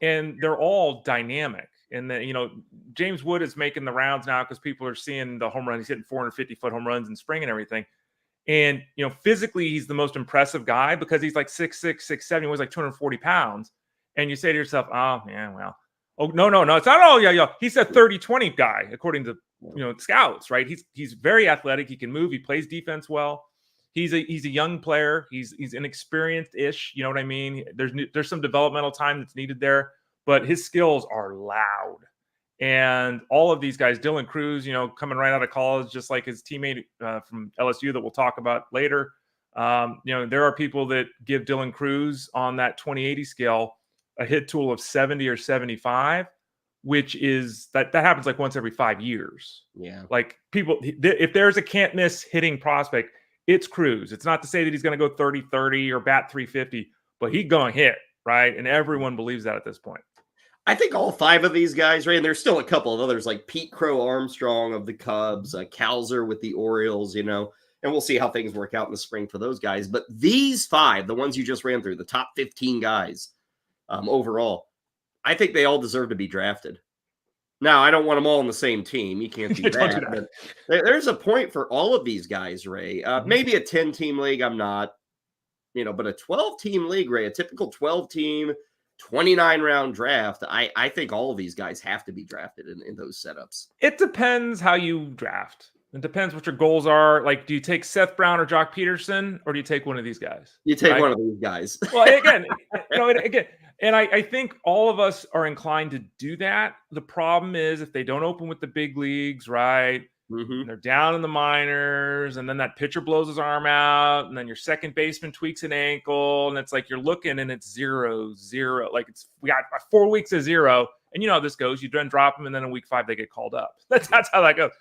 and they're all dynamic. And then, James Wood is making the rounds now because people are seeing the home run. He's hitting 450-foot home runs in spring and everything. And, physically, he's the most impressive guy because he's like 6'6", 6'7", he weighs like 240 pounds. And you say to yourself, oh, yeah, well, oh, no, it's not all, yeah. He's a 30-20 guy, according to, scouts, right? He's very athletic. He can move. He plays defense well. He's a young player. He's inexperienced-ish. You know what I mean? There's some developmental time that's needed there, but his skills are loud. And all of these guys, Dylan Cruz, coming right out of college, just like his teammate from LSU that we'll talk about later. There are people that give Dylan Cruz on that 2080 scale a hit tool of 70 or 75, which is that happens like once every 5 years. Yeah. Like people, if there's a can't miss hitting prospect, it's Cruz. It's not to say that he's going to go 30-30 or bat 350, but he's going to hit, right? And everyone believes that at this point. I think all 5 of these guys, right? And there's still a couple of others like Pete Crow Armstrong of the Cubs, Calzer with the Orioles, and we'll see how things work out in the spring for those guys. But these 5, the ones you just ran through, the top 15 guys overall, I think they all deserve to be drafted. Now, I don't want them all on the same team. You can't do that. But there's a point for all of these guys, Ray. Maybe a 10-team league, I'm not, but a 12-team league, Ray, a typical 12-team, 29-round draft, I think all of these guys have to be drafted in those setups. It depends how you draft. It depends what your goals are. Like, do you take Seth Brown or Jock Peterson, or do you take one of these guys? You take one of these guys. Well, again, and I think all of us are inclined to do that. The problem is if they don't open with the big leagues, right? And they're down in the minors, and then that pitcher blows his arm out, and then your second baseman tweaks an ankle, and it's like you're looking and it's 0-0. Like we got 4 weeks of 0, and you know how this goes. You then drop them, and then in week 5 they get called up. That's how that goes.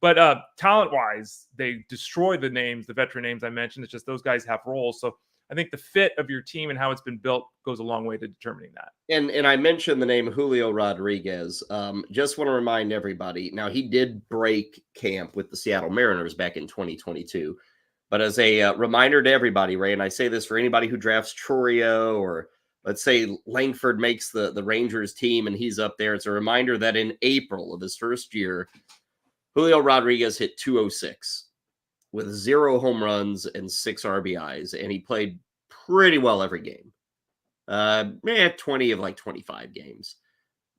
But talent-wise, they destroy the veteran names I mentioned. It's just those guys have roles. So I think the fit of your team and how it's been built goes a long way to determining that. And I mentioned the name Julio Rodriguez. Just want to remind everybody. Now, he did break camp with the Seattle Mariners back in 2022. But as a reminder to everybody, Ray, and I say this for anybody who drafts Chourio, or let's say Langford makes the Rangers team and he's up there, it's a reminder that in April of his first year, Julio Rodriguez hit 206 with 0 home runs and 6 RBIs, and he played pretty well every game. 20 of like 25 games.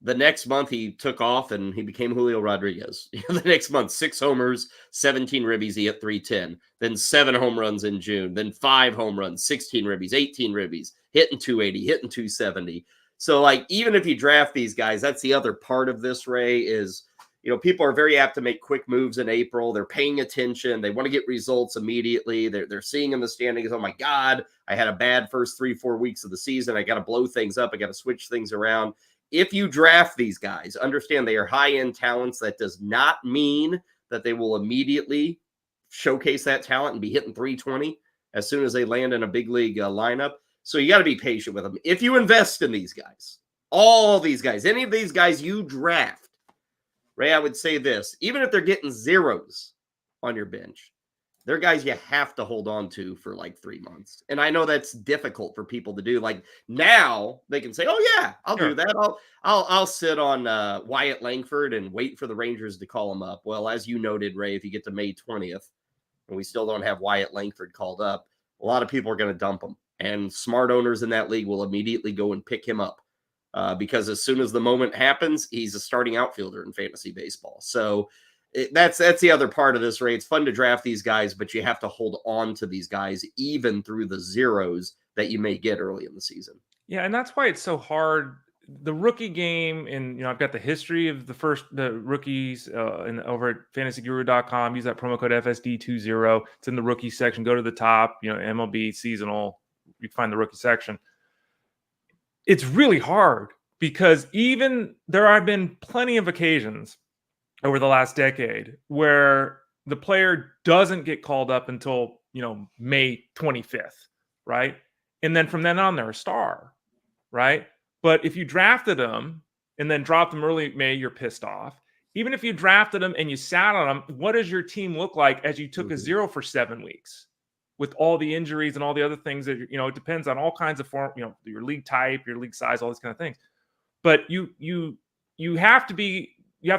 The next month he took off and he became Julio Rodriguez. The next month, 6 homers, 17 ribbies. He hit 310. Then 7 home runs in June. Then 5 home runs, 16 ribbies, 18 ribbies, hitting 280, hitting 270. So, like, even if you draft these guys, that's the other part of this, Ray, is, people are very apt to make quick moves in April. They're paying attention. They want to get results immediately. They're seeing in the standings, oh my God, I had a bad first 3-4 weeks of the season. I got to blow things up. I got to switch things around. If you draft these guys, understand they are high-end talents. That does not mean that they will immediately showcase that talent and be hitting 320 as soon as they land in a big league lineup. So you got to be patient with them. If you invest in these guys, all these guys, any of these guys you draft, Ray, I would say this, even if they're getting zeros on your bench, they're guys you have to hold on to for like 3 months. And I know that's difficult for people to do. Like now they can say, oh yeah, I'll do that. I'll sit on Wyatt Langford and wait for the Rangers to call him up. Well, as you noted, Ray, if you get to May 20th and we still don't have Wyatt Langford called up, a lot of people are going to dump him. And smart owners in that league will immediately go and pick him up because as soon as the moment happens, he's a starting outfielder in fantasy baseball. So that's the other part of this, Ray. It's fun to draft these guys, but you have to hold on to these guys even through the zeros that you may get early in the season. Yeah, and that's why it's so hard. The rookie game, and I've got the history of the rookies over at fantasyguru.com. Use that promo code FSD20. It's in the rookie section. Go to the top, MLB seasonal. You find the rookie section. It's really hard because even there have been plenty of occasions over the last decade where the player doesn't get called up until, May 25th, right? And then from then on, they're a star, right? But if you drafted them and then dropped them early May, you're pissed off. Even if you drafted them and you sat on them, what does your team look like as you took a zero for 7 weeks with all the injuries and all the other things that, it depends on all kinds of form, your league type, your league size, all these kind of things. But you have to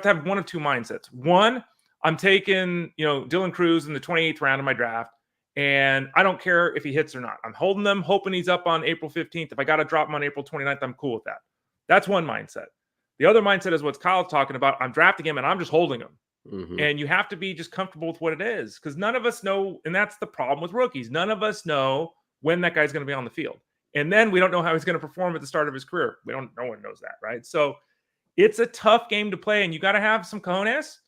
have one of two mindsets. One, I'm taking, Dylan Cruz in the 28th round of my draft, and I don't care if he hits or not. I'm holding them, hoping he's up on April 15th. If I got to drop him on April 29th, I'm cool with that. That's one mindset. The other mindset is what Kyle's talking about. I'm drafting him, and I'm just holding him. Mm-hmm. And you have to be just comfortable with what it is because none of us know, and that's the problem with rookies. None of us know when that guy's going to be on the field. And then we don't know how he's going to perform at the start of his career. No one knows that, right? So it's a tough game to play, and you got to have some cojones.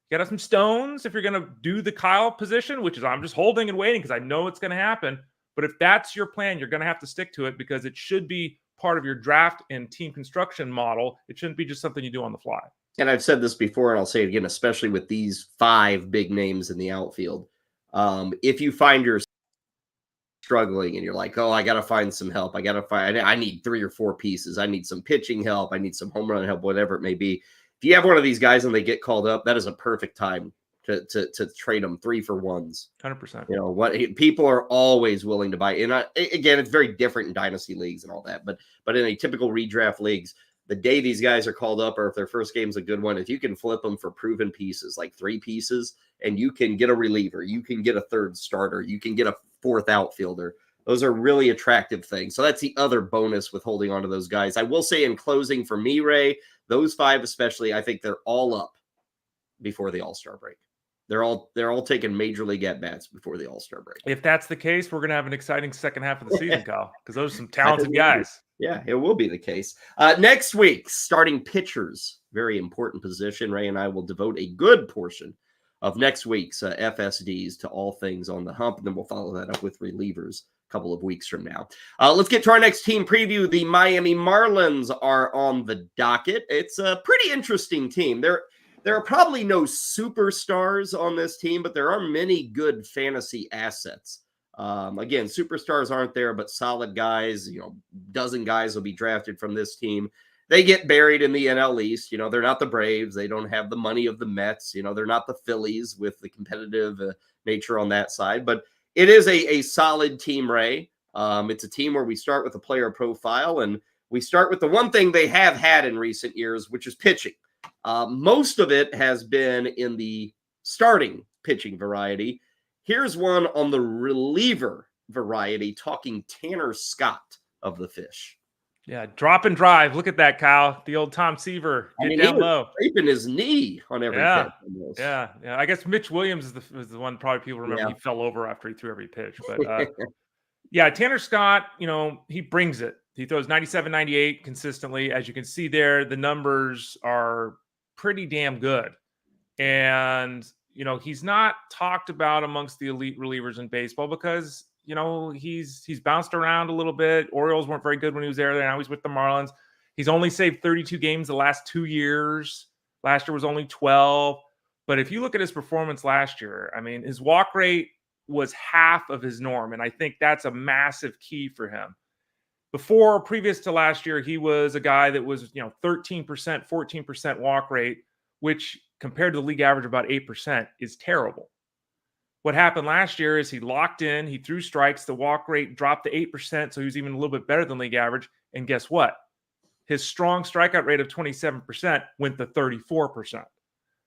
You got to have some stones if you're going to do the Kyle position, which is I'm just holding and waiting because I know it's going to happen. But if that's your plan, you're going to have to stick to it because it should be part of your draft and team construction model. It shouldn't be just something you do on the fly. And I've said this before, and I'll say it again, especially with these 5 big names in the outfield. If you find yourself struggling and you're like, oh, I got to find some help. I need 3 or 4 pieces. I need some pitching help. I need some home run help, whatever it may be. If you have one of these guys and they get called up, that is a perfect time to trade them 3-for-1s. 100%. People are always willing to buy. And again, it's very different in dynasty leagues and all that. But in a typical redraft leagues, the day these guys are called up, or if their first game's a good one, if you can flip them for proven pieces, like 3 pieces, and you can get a reliever, you can get a third starter, you can get a 4th outfielder. Those are really attractive things. So that's the other bonus with holding on to those guys. I will say in closing for me, Ray, those 5 especially, I think they're all up before the All-Star break. They're all taking major league at-bats before the All-Star break. If that's the case, we're going to have an exciting second half of the season, Kyle, because those are some talented guys. Yeah, it will be the case. Next week, starting pitchers, very important position. Ray and I will devote a good portion of next week's FSDs to all things on the hump, and then we'll follow that up with relievers a couple of weeks from now. Let's get to our next team preview. The Miami Marlins are on the docket. It's a pretty interesting team. There are probably no superstars on this team, but there are many good fantasy assets. Again, superstars aren't there, but solid guys, dozen guys will be drafted from this team. They get buried in the NL East. They're not the Braves. They don't have the money of the Mets. They're not the Phillies with the competitive nature on that side, but it is a solid team, Ray. It's a team where we start with a player profile, and we start with the one thing they have had in recent years, which is pitching. Most of it has been in the starting pitching variety. Here's one on the reliever variety, talking Tanner Scott of the Fish. Yeah, drop and drive. Look at that, Kyle. The old Tom Seaver. Get down low. Scraping his knee on every pitch. Almost. Yeah. I guess Mitch Williams is the one probably people remember. He fell over after he threw every pitch. But yeah, Tanner Scott, he brings it. He throws 97, 98 consistently. As you can see there, the numbers are pretty damn good. And, he's not talked about amongst the elite relievers in baseball because, he's bounced around a little bit. Orioles weren't very good when he was there. Now he's with the Marlins. He's only saved 32 games the last 2 years. Last year was only 12. But if you look at his performance last year, I mean, his walk rate was half of his norm. And I think that's a massive key for him. Previous to last year, he was a guy that was, 13%, 14% walk rate, which compared to the league average, about 8%, is terrible. What happened last year is he locked in, he threw strikes, the walk rate dropped to 8%, so he was even a little bit better than league average. And guess what? His strong strikeout rate of 27% went to 34%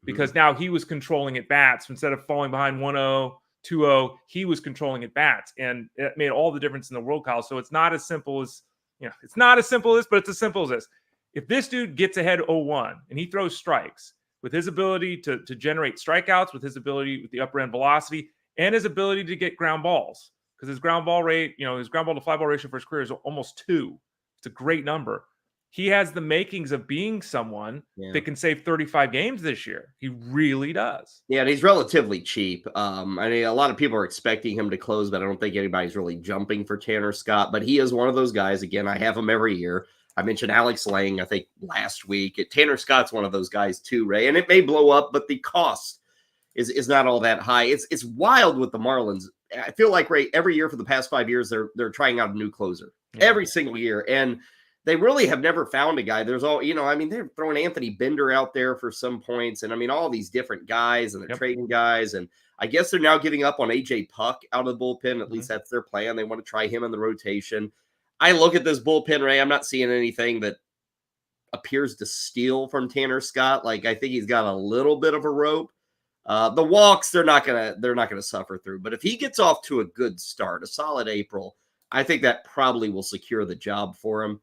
because now he was controlling at bats. Instead of falling behind 1-0, 2-0, he was controlling at bats, and it made all the difference in the world, Kyle. So it's not as simple as, it's not as simple as this, but it's as simple as this. If this dude gets ahead 0-1 and he throws strikes, with his ability to generate strikeouts, with his ability with the upper end velocity, and his ability to get ground balls, because his ground ball rate, his ground ball to fly ball ratio for his career is almost 2. It's a great number. He has the makings of being someone that can save 35 games this year. He really does. Yeah, and he's relatively cheap. I mean, a lot of people are expecting him to close, but I don't think anybody's really jumping for Tanner Scott. But he is one of those guys. Again, I have him every year. I mentioned Alex Lang, I think, last week. Tanner Scott's one of those guys too, Ray. And it may blow up, but the cost is not all that high. It's wild with the Marlins. I feel like, Ray, every year for the past 5 years, they're trying out a new closer. Every single year. And they really have never found a guy. There's all, they're throwing Anthony Bender out there for some points. And all these different guys, and they're trading guys. And I guess they're now giving up on AJ Puck out of the bullpen. At least that's their plan. They want to try him in the rotation. I look at this bullpen, Ray. I'm not seeing anything that appears to steal from Tanner Scott. Like, I think he's got a little bit of a rope. The walks, they're not gonna suffer through. But if he gets off to a good start, a solid April, I think that probably will secure the job for him.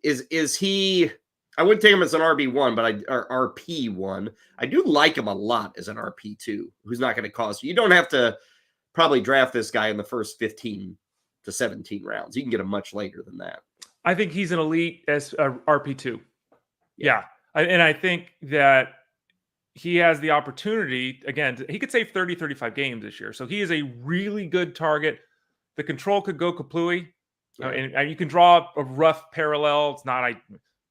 Is he? I wouldn't take him as an RB1, but RP1. I do like him a lot as an RP2, who's not going to cost you. You don't have to probably draft this guy in the first 15 to 17 rounds. You can get him much later than that. I think he's an elite as RP2. Yeah. And I think that he has the opportunity, again, he could save 30, 35 games this year. So he is a really good target. The control could go kaplooey. And you can draw a rough parallel. It's not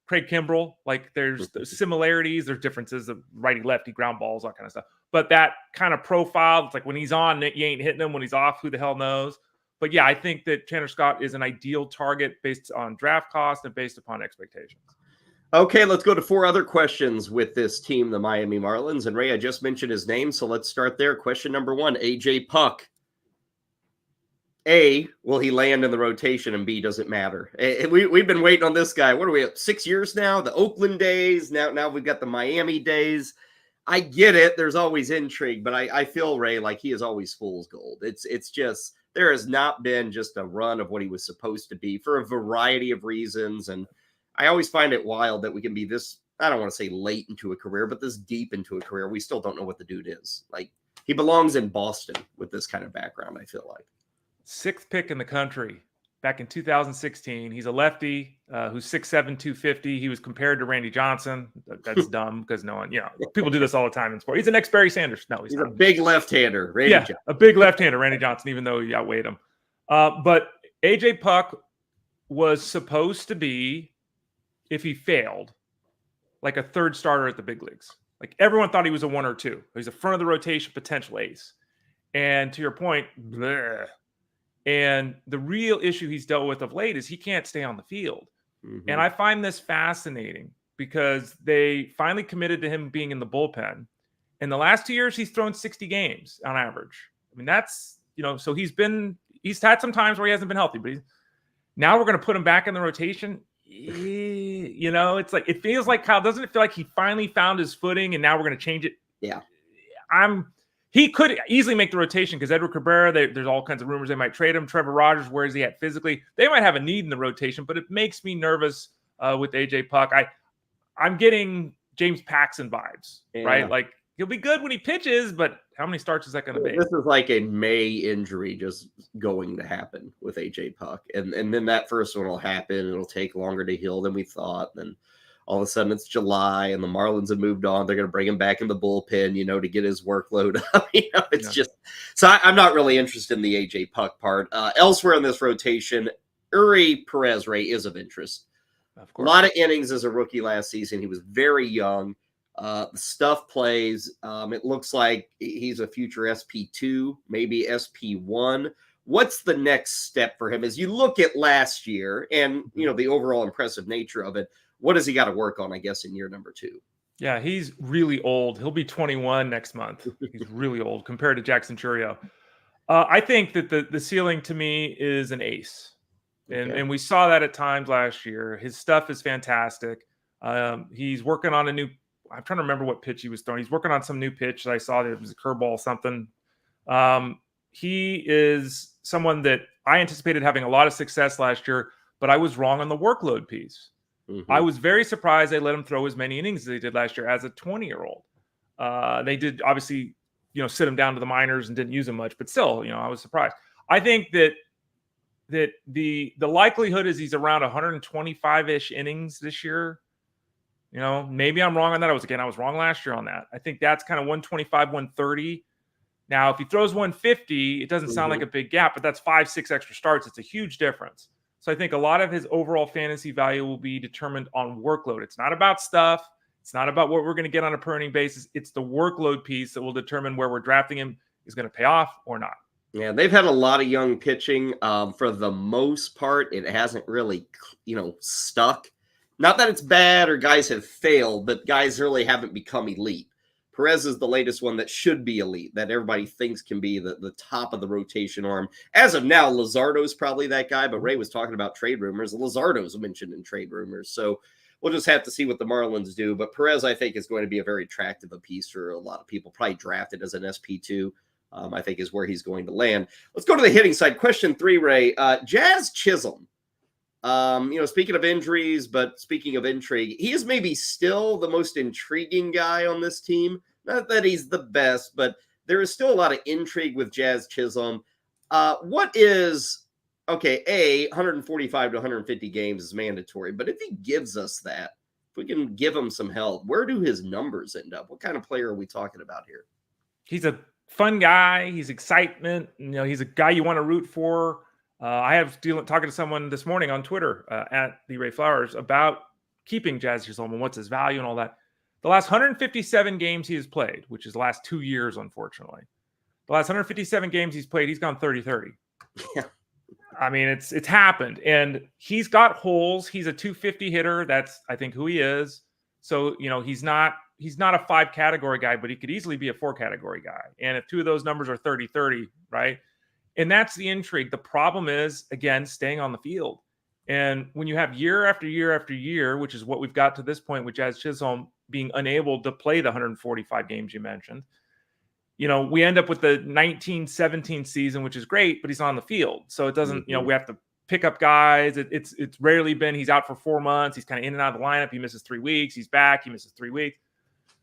Craig Kimbrell. Like, there's similarities, there's differences of righty, lefty, ground balls, that kind of stuff. But that kind of profile, it's like when he's on, you ain't hitting him. When he's off, who the hell knows? But yeah, I think that Tanner Scott is an ideal target based on draft cost and based upon expectations. Okay, let's go to 4 other questions with this team, the Miami Marlins. And Ray, I just mentioned his name, so let's start there. Question number 1, AJ Puck. A, will he land in the rotation? And B, does it matter? We've been waiting on this guy. What are we at, 6 years now? The Oakland days. Now we've got the Miami days. I get it. There's always intrigue, but I feel, Ray, like he is always fool's gold. It's just, there has not been just a run of what he was supposed to be for a variety of reasons. And I always find it wild that we can be this, I don't want to say late into a career, but this deep into a career. We still don't know what the dude is. Like, he belongs in Boston with this kind of background, I feel like. 6th pick in the country back in 2016. He's a lefty who's 6'7", 250. He was compared to Randy Johnson. That's dumb because no one, people do this all the time in sport. He's the next Barry Sanders. No, he's not. A big left-hander. Randy Johnson. A big left-hander, Randy Johnson, even though he outweighed him. But AJ Puck was supposed to be, if he failed, like a 3rd starter at the big leagues. Like, everyone thought he was a 1 or 2. He's a front of the rotation potential ace. And to your point, bleh. And the real issue he's dealt with of late is he can't stay on the field. Mm-hmm. And I find this fascinating because they finally committed to him being in the bullpen. In the last 2 years, he's thrown 60 games on average. I mean, that's, so he's had some times where he hasn't been healthy, but now we're going to put him back in the rotation. It's like, it feels like, Kyle, doesn't it feel like he finally found his footing and now we're going to change it? Yeah. he could easily make the rotation because Edward Cabrera, there's all kinds of rumors they might trade him. Trevor Rogers, where is he at physically? They might have a need in the rotation, but it makes me nervous with AJ Puck. I'm getting James Paxton vibes, right? Like, he'll be good when he pitches, but how many starts is that going to be? This is like a May injury just going to happen with AJ Puck. And then that first one will happen. It'll take longer to heal than we thought. Then all of a sudden it's July and the Marlins have moved on. They're going to bring him back in the bullpen, to get his workload up. It's just – so I'm not really interested in the AJ Puck part. Elsewhere in this rotation, Eury Perez Ray is of interest. Of course. A lot of innings as a rookie last season. He was very young. The stuff plays. It looks like he's a future SP2, maybe SP1. What's the next step for him as you look at last year and, the overall impressive nature of it? What does he got to work on, I guess, in year number 2? Yeah, he's really old. He'll be 21 next month. He's really old compared to Jackson Chourio. I think that the ceiling to me is an ace. And we saw that at times last year. His stuff is fantastic. He's working on I'm trying to remember what pitch he was throwing. He's working on some new pitch that I saw that it was a curveball or something. He is someone that I anticipated having a lot of success last year, but I was wrong on the workload piece. Mm-hmm. I was very surprised they let him throw as many innings as they did last year as a 20-year-old. They did obviously, sit him down to the minors and didn't use him much, but still, I was surprised. I think that the likelihood is he's around 125-ish innings this year. Maybe I'm wrong on that. I was wrong last year on that. I think that's kind of 125, 130. Now, if he throws 150, it doesn't sound like a big gap, but that's 5-6 extra starts. It's a huge difference. So I think a lot of his overall fantasy value will be determined on workload. It's not about stuff. It's not about what we're going to get on a per inning basis. It's the workload piece that will determine where we're drafting him is going to pay off or not. Yeah, they've had a lot of young pitching. For the most part, it hasn't really, stuck. Not that it's bad or guys have failed, but guys really haven't become elite. Perez is the latest one that should be elite, that everybody thinks can be the top of the rotation arm. As of now, Luzardo's probably that guy, but Ray was talking about trade rumors. Luzardo's mentioned in trade rumors. So we'll just have to see what the Marlins do. But Perez, I think, is going to be a very attractive piece for a lot of people. Probably drafted as an SP2, I think, is where he's going to land. Let's go to the hitting side. Question 3, Ray. Jazz Chisholm. Speaking of injuries, but speaking of intrigue, he is maybe still the most intriguing guy on this team. Not that he's the best, but there is still a lot of intrigue with Jazz Chisholm. 145 to 150 games is mandatory, but if he gives us that, if we can give him some help, where do his numbers end up? What kind of player are we talking about here? He's a fun guy. He's excitement. He's a guy you want to root for. I have talking to someone this morning on Twitter at the Ray Flowers about keeping Jazz Chisholm and what's his value and all that. The last 157 games he has played, which is the last 2 years, unfortunately. The last 157 games he's played, he's gone 30-30. Yeah. I mean, it's happened. And he's got holes. He's a 250 hitter. That's, I think, who he is. So, he's not a 5 category guy, but he could easily be a 4 category guy. And if 2 of those numbers are 30-30, right? And that's the intrigue. The problem is, again, staying on the field. And when you have year after year after year, which is what we've got to this point with Jazz Chisholm being unable to play the 145 games you mentioned, we end up with the 19-17 season, which is great, but he's on the field. So it doesn't, we have to pick up guys. It's rarely been he's out for 4 months. He's kind of in and out of the lineup. He misses 3 weeks. He's back. He misses 3 weeks.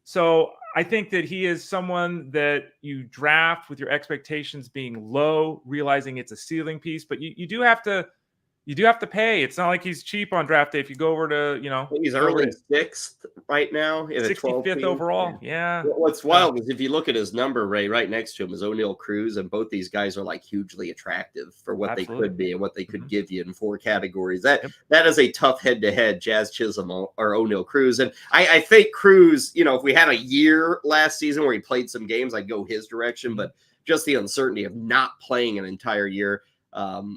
So I think that he is someone that you draft with your expectations being low, realizing it's a ceiling piece, but you do have to pay. It's not like he's cheap on draft day. If you go over to, he's early 6th right now in 65th overall. Yeah. What's wild is if you look at his number, Ray, right next to him is O'Neal Cruz, and both these guys are like hugely attractive for what they could be and what they could give you in 4 categories. That is a tough head-to-head, Jazz Chisholm or O'Neal Cruz. And I think Cruz, if we had a year last season where he played some games, I'd go his direction, but just the uncertainty of not playing an entire year.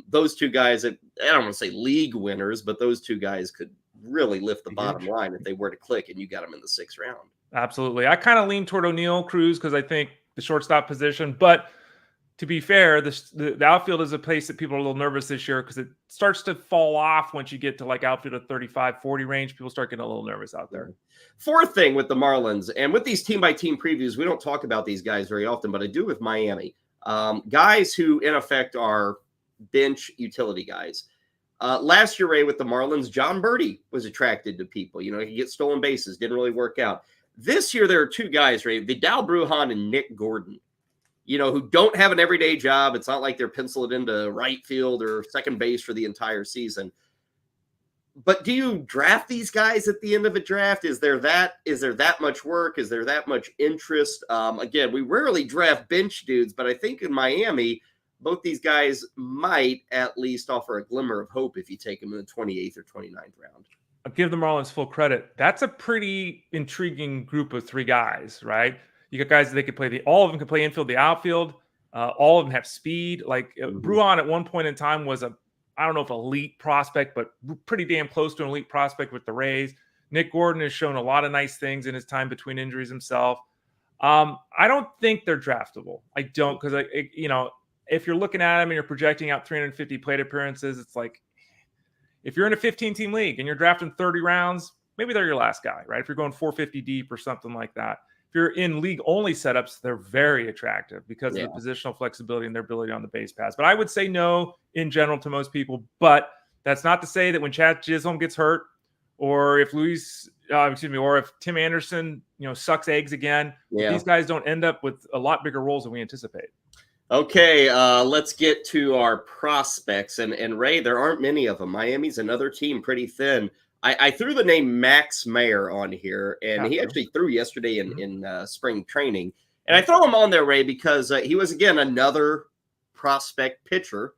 Those 2 guys, I don't want to say league winners, but those 2 guys could really lift the bottom line if they were to click and you got them in the 6th round. Absolutely. I kind of lean toward O'Neal Cruz because I think the shortstop position, but to be fair, the outfield is a place that people are a little nervous this year because it starts to fall off once you get to like outfield of 35, 40 range. People start getting a little nervous out there. Fourth thing with the Marlins, and with these team-by-team previews, we don't talk about these guys very often, but I do with Miami. Guys who, in effect, are bench utility guys. Last year, Ray, with the Marlins, John Birdie was attracted to people. You know, he gets stolen bases, didn't really work out. This year, there are two guys, Ray, Vidal, Brujan, and Nick Gordon, you know, who don't have an everyday job. It's not like they're penciled into right field or second base for the entire season. But do you draft these guys at the end of a draft? Is there that much work? Is there that much interest? Again, we rarely draft bench dudes, but I think in Miami, both these guys might at least offer a glimmer of hope if you take them in the 28th or 29th round. I'll give the Marlins full credit. That's a pretty intriguing group of three guys, right? You got guys that they could play all of them can play infield, the outfield. All of them have speed. Like Brujan at one point in time was I don't know if elite prospect, but pretty damn close to an elite prospect with the Rays. Nick Gordon has shown a lot of nice things in his time between injuries himself. I don't think they're draftable. I don't, because if you're looking at them and you're projecting out 350 plate appearances, it's like if you're in a 15-team league and you're drafting 30 rounds, maybe they're your last guy, right? If you're going 450 deep or something like that. If you're in league-only setups, they're very attractive because of the positional flexibility and their ability on the base pass. But I would say no in general to most people. But that's not to say that when Chad Chisholm gets hurt, or if or if Tim Anderson, sucks eggs again, these guys don't end up with a lot bigger roles than we anticipate. Okay, let's get to our prospects. And Ray, there aren't many of them. Miami's another team pretty thin. I threw the name Max Meyer on here, and he actually threw yesterday in spring training. And I throw him on there, Ray, because he was, again, another prospect pitcher,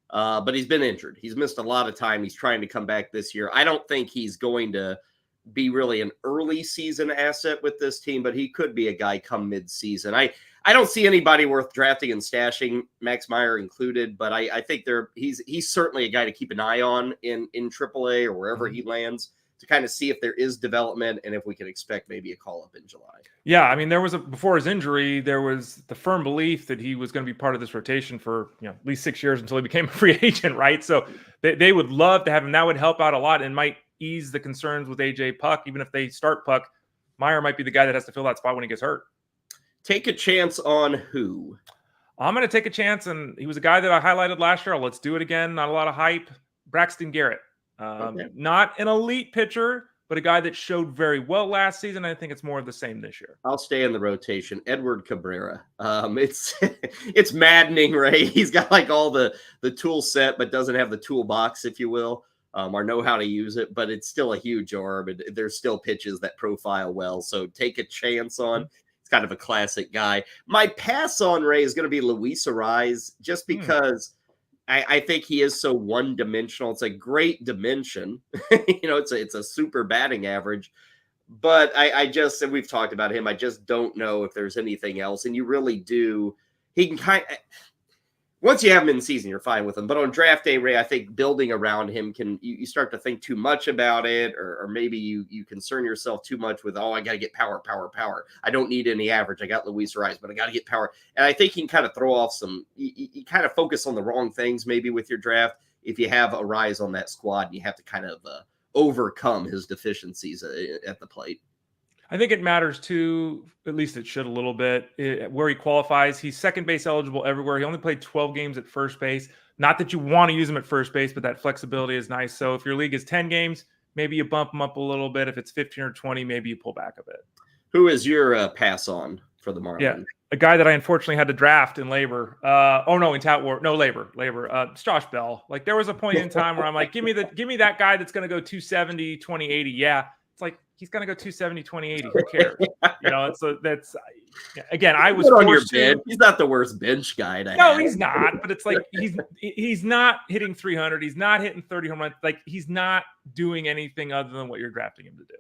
but he's been injured. He's missed a lot of time. He's trying to come back this year. I don't think he's going to be really an early season asset with this team, but he could be a guy come mid-season. I don't see anybody worth drafting and stashing, Max Meyer included, but I think he's certainly a guy to keep an eye on in AAA or wherever he lands to kind of see if there is development and if we can expect maybe a call-up in July. Yeah, I mean, before his injury, there was the firm belief that he was going to be part of this rotation for at least 6 years until he became a free agent, right? So they would love to have him. That would help out a lot and might ease the concerns with AJ Puck. Even if they start Puck, Meyer might be the guy that has to fill that spot when he gets hurt. Take a chance on who? I'm going to take a chance, and he was a guy that I highlighted last year. Let's do it again. Not a lot of hype. Braxton Garrett. Not an elite pitcher, but a guy that showed very well last season. I think it's more of the same this year. I'll stay in the rotation. Edward Cabrera. It's maddening, Ray. He's got like all the tool set, but doesn't have the toolbox, if you will, or know how to use it. But it's still a huge arm, and there's still pitches that profile well. So take a chance on. Kind of a classic guy. My pass on, Ray, is going to be Luis Ariz, just because I think he is so one-dimensional. It's a great dimension. It's a super batting average. But and we've talked about him, I just don't know if there's anything else. And you really do. He can once you have him in the season, you're fine with him. But on draft day, Ray, I think building around him you start to think too much about it, or maybe you concern yourself too much with, I got to get power. I don't need any average. I got Luis Ariz, but I got to get power. And I think he can kind of throw off you kind of focus on the wrong things maybe with your draft if you have Ariz on that squad and you have to kind of overcome his deficiencies at the plate. I think it matters too, at least it should a little bit, where he qualifies. He's second base eligible everywhere. He only played 12 games at first base. Not that you want to use him at first base, but that flexibility is nice. So if your league is 10 games, maybe you bump him up a little bit. If it's 15 or 20, maybe you pull back a bit. Who is your pass on for the Marlins? Yeah, a guy that I unfortunately had to draft in labor. In Tout War. No, labor. It's Josh Bell. Like there was a point in time where I'm like, give me that guy that's going to go 270, 2080. Yeah. It's like, he's going to go 270, 2080. Who cares? So that's, again, I was on your bench. He's not the worst bench guy to have. He's not. But it's like, he's not hitting 300. He's not hitting 30 home runs. Like, he's not doing anything other than what you're drafting him to do.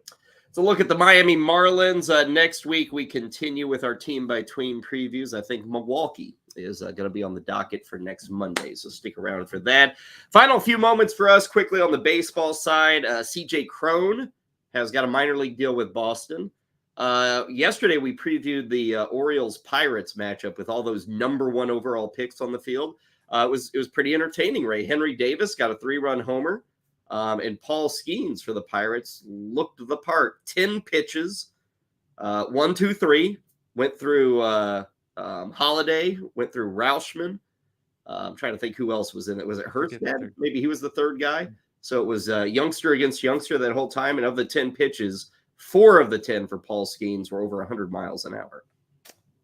So look at the Miami Marlins. Next week, we continue with our team-by-team previews. I think Milwaukee is going to be on the docket for next Monday, so stick around for that. Final few moments for us quickly on the baseball side. CJ Cron has got a minor league deal with Boston. Yesterday we previewed the Orioles-Pirates matchup with all those number 1 overall picks on the field. It was pretty entertaining, Ray. Henry Davis got a 3-run homer, and Paul Skeens for the Pirates looked the part. 10 pitches, 1, 2, 3. Went through Holiday, went through Rauschman. I'm trying to think who else was in it. Was it Hurstad? Maybe he was the third guy. So it was youngster against youngster that whole time. And of the 10 pitches, 4 of the 10 for Paul Skeens were over 100 miles an hour.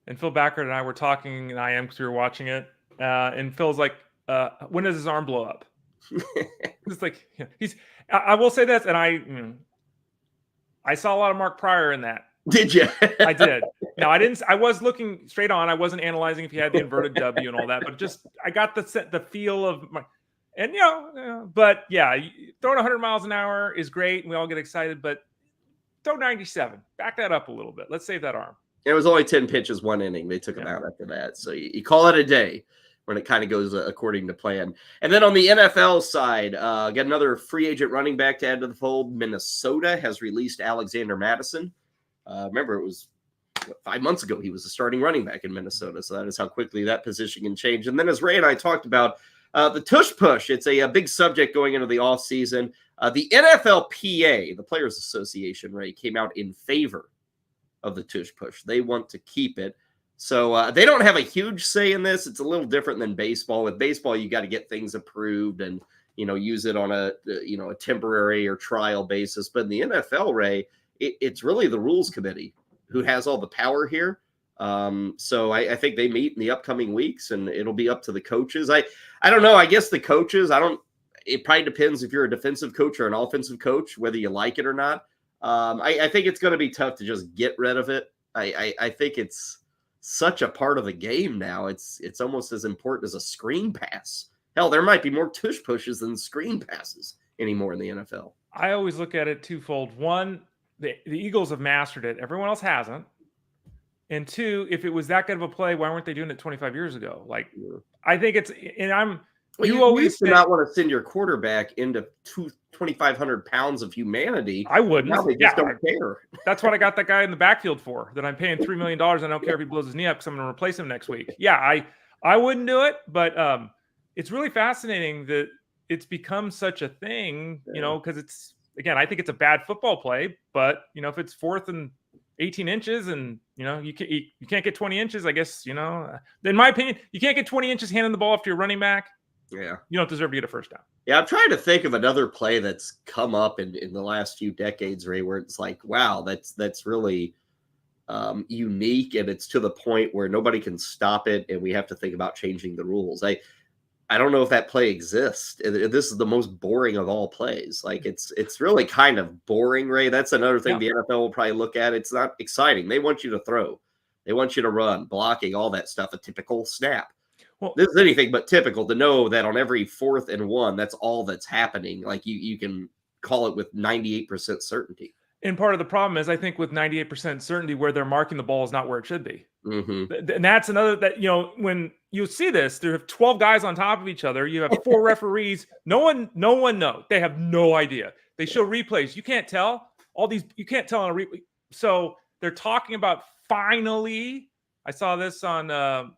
And Phil Backert and I were talking in IM because we were watching it. And Phil's like, when does his arm blow up? It's like, I will say this, and I saw a lot of Mark Pryor in that. Did you? I did. No, I didn't. I was looking straight on. I wasn't analyzing if he had the inverted W and all that, but just I got the feel of my, and but yeah, throwing 100 miles an hour is great, and we all get excited. But throw 97. Back that up a little bit. Let's save that arm. It was only 10 pitches, 1 inning. They took him out after that, so you call it a day when it kind of goes according to plan. And then on the NFL side, got another free agent running back to add to the fold. Minnesota has released Alexander Madison. Remember, it was 5 months ago he was a starting running back in Minnesota, so that is how quickly that position can change. And then as Ray and I talked about, the Tush push, it's a big subject going into the offseason. The NFLPA, the Players Association, Ray, came out in favor of the Tush push. They want to keep it. So they don't have a huge say in this. It's a little different than baseball. With baseball, you got to get things approved and, use it on a temporary or trial basis. But in the NFL, Ray, it's really the rules committee who has all the power here. So I think they meet in the upcoming weeks, and it'll be up to the coaches. I don't know. I guess the coaches, it probably depends if you're a defensive coach or an offensive coach, whether you like it or not. I think it's going to be tough to just get rid of it. I think it's such a part of the game now. It's almost as important as a screen pass. Hell, there might be more tush pushes than screen passes anymore in the NFL. I always look at it twofold. One, the Eagles have mastered it. Everyone else hasn't. And 2, if it was that good of a play, why weren't they doing it 25 years ago? Like, I think it's, and I'm, well, you always do not want to send your quarterback into 2,500 pounds of humanity. I wouldn't. Now they just don't care. That's what I got that guy in the backfield for, that I'm paying $3 million. I don't care if he blows his knee up because I'm going to replace him next week. Yeah, I wouldn't do it, but it's really fascinating that it's become such a thing, because it's, again, I think it's a bad football play, but, if it's 4th and 18 inches and, you can't get 20 inches, I guess, in my opinion, you can't get 20 inches handing the ball off to your running back. Yeah. You don't deserve to get a first down. Yeah, I'm trying to think of another play that's come up in the last few decades, Ray, where it's like, wow, that's really unique, and it's to the point where nobody can stop it, and we have to think about changing the rules. I don't know if that play exists. This is the most boring of all plays. Like, it's really kind of boring, Ray. That's another thing the NFL will probably look at. It's not exciting. They want you to throw. They want you to run, blocking, all that stuff, a typical snap. Well, this is anything but typical to know that on every 4th and 1, that's all that's happening. Like, you can call it with 98% certainty. And part of the problem is, I think with 98% certainty, where they're marking the ball is not where it should be. Mm-hmm. And that's another that, when you see this, there have 12 guys on top of each other. You have 4 referees. No one knows. They have no idea. They show replays. You can't tell you can't tell on a replay. So they're talking about finally, I saw this on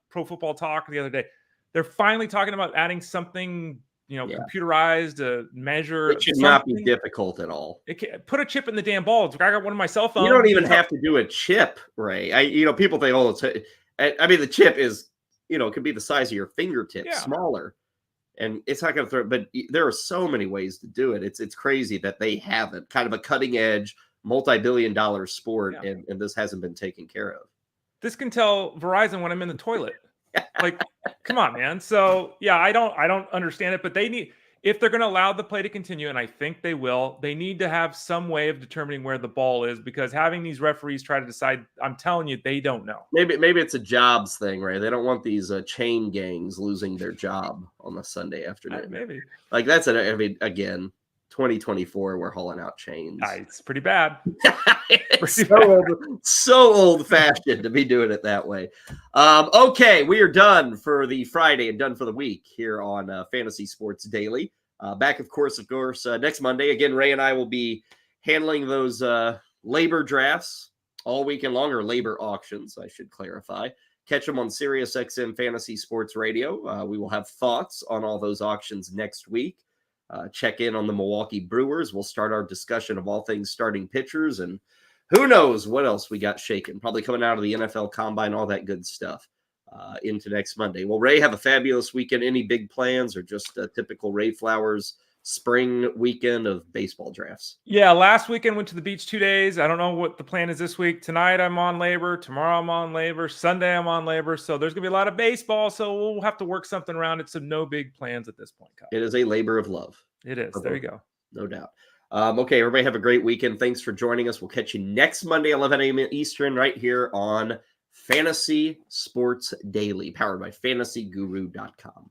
Pro Football Talk the other day. They're finally talking about adding something, computerized to measure. It should not be difficult at all. Put a chip in the damn ball. I got one of my cell phones. You don't even have to do a chip, Ray. People think, the chip is, it could be the size of your fingertip, smaller, and it's not going to throw. But there are so many ways to do it. It's crazy that they haven't. Kind of a cutting edge, multi-billion-dollar sport, and this hasn't been taken care of. This can tell Verizon when I'm in the toilet. Like, come on, man. So I don't understand it, but if they're going to allow the play to continue, and I think they will, they need to have some way of determining where the ball is, because having these referees try to decide, I'm telling you, they don't know. Maybe it's a jobs thing, right? They don't want these chain gangs losing their job on a Sunday afternoon. Maybe. Like, that's again, 2024, we're hauling out chains. It's pretty bad. So old-fashioned to be doing it that way. Okay, we are done for the Friday and done for the week here on Fantasy Sports Daily. Back, of course, next Monday. Again, Ray and I will be handling those labor drafts all weekend long, or labor auctions, I should clarify. Catch them on Sirius XM Fantasy Sports Radio. We will have thoughts on all those auctions next week. Check in on the Milwaukee Brewers. We'll start our discussion of all things starting pitchers, and who knows what else we got shaken. Probably coming out of the NFL Combine, all that good stuff into next Monday. Well, Ray, have a fabulous weekend. Any big plans or just a typical Ray Flowers spring weekend of baseball drafts? Yeah, last weekend went to the beach 2 days. I don't know what the plan is this week. Tonight I'm on labor. Tomorrow I'm on labor. Sunday I'm on labor. So there's going to be a lot of baseball. So we'll have to work something around it. So no big plans at this point, Kyle. It is a labor of love. It is. There you go. No doubt. Okay, everybody have a great weekend. Thanks for joining us. We'll catch you next Monday, 11 a.m. Eastern, right here on Fantasy Sports Daily, powered by fantasyguru.com.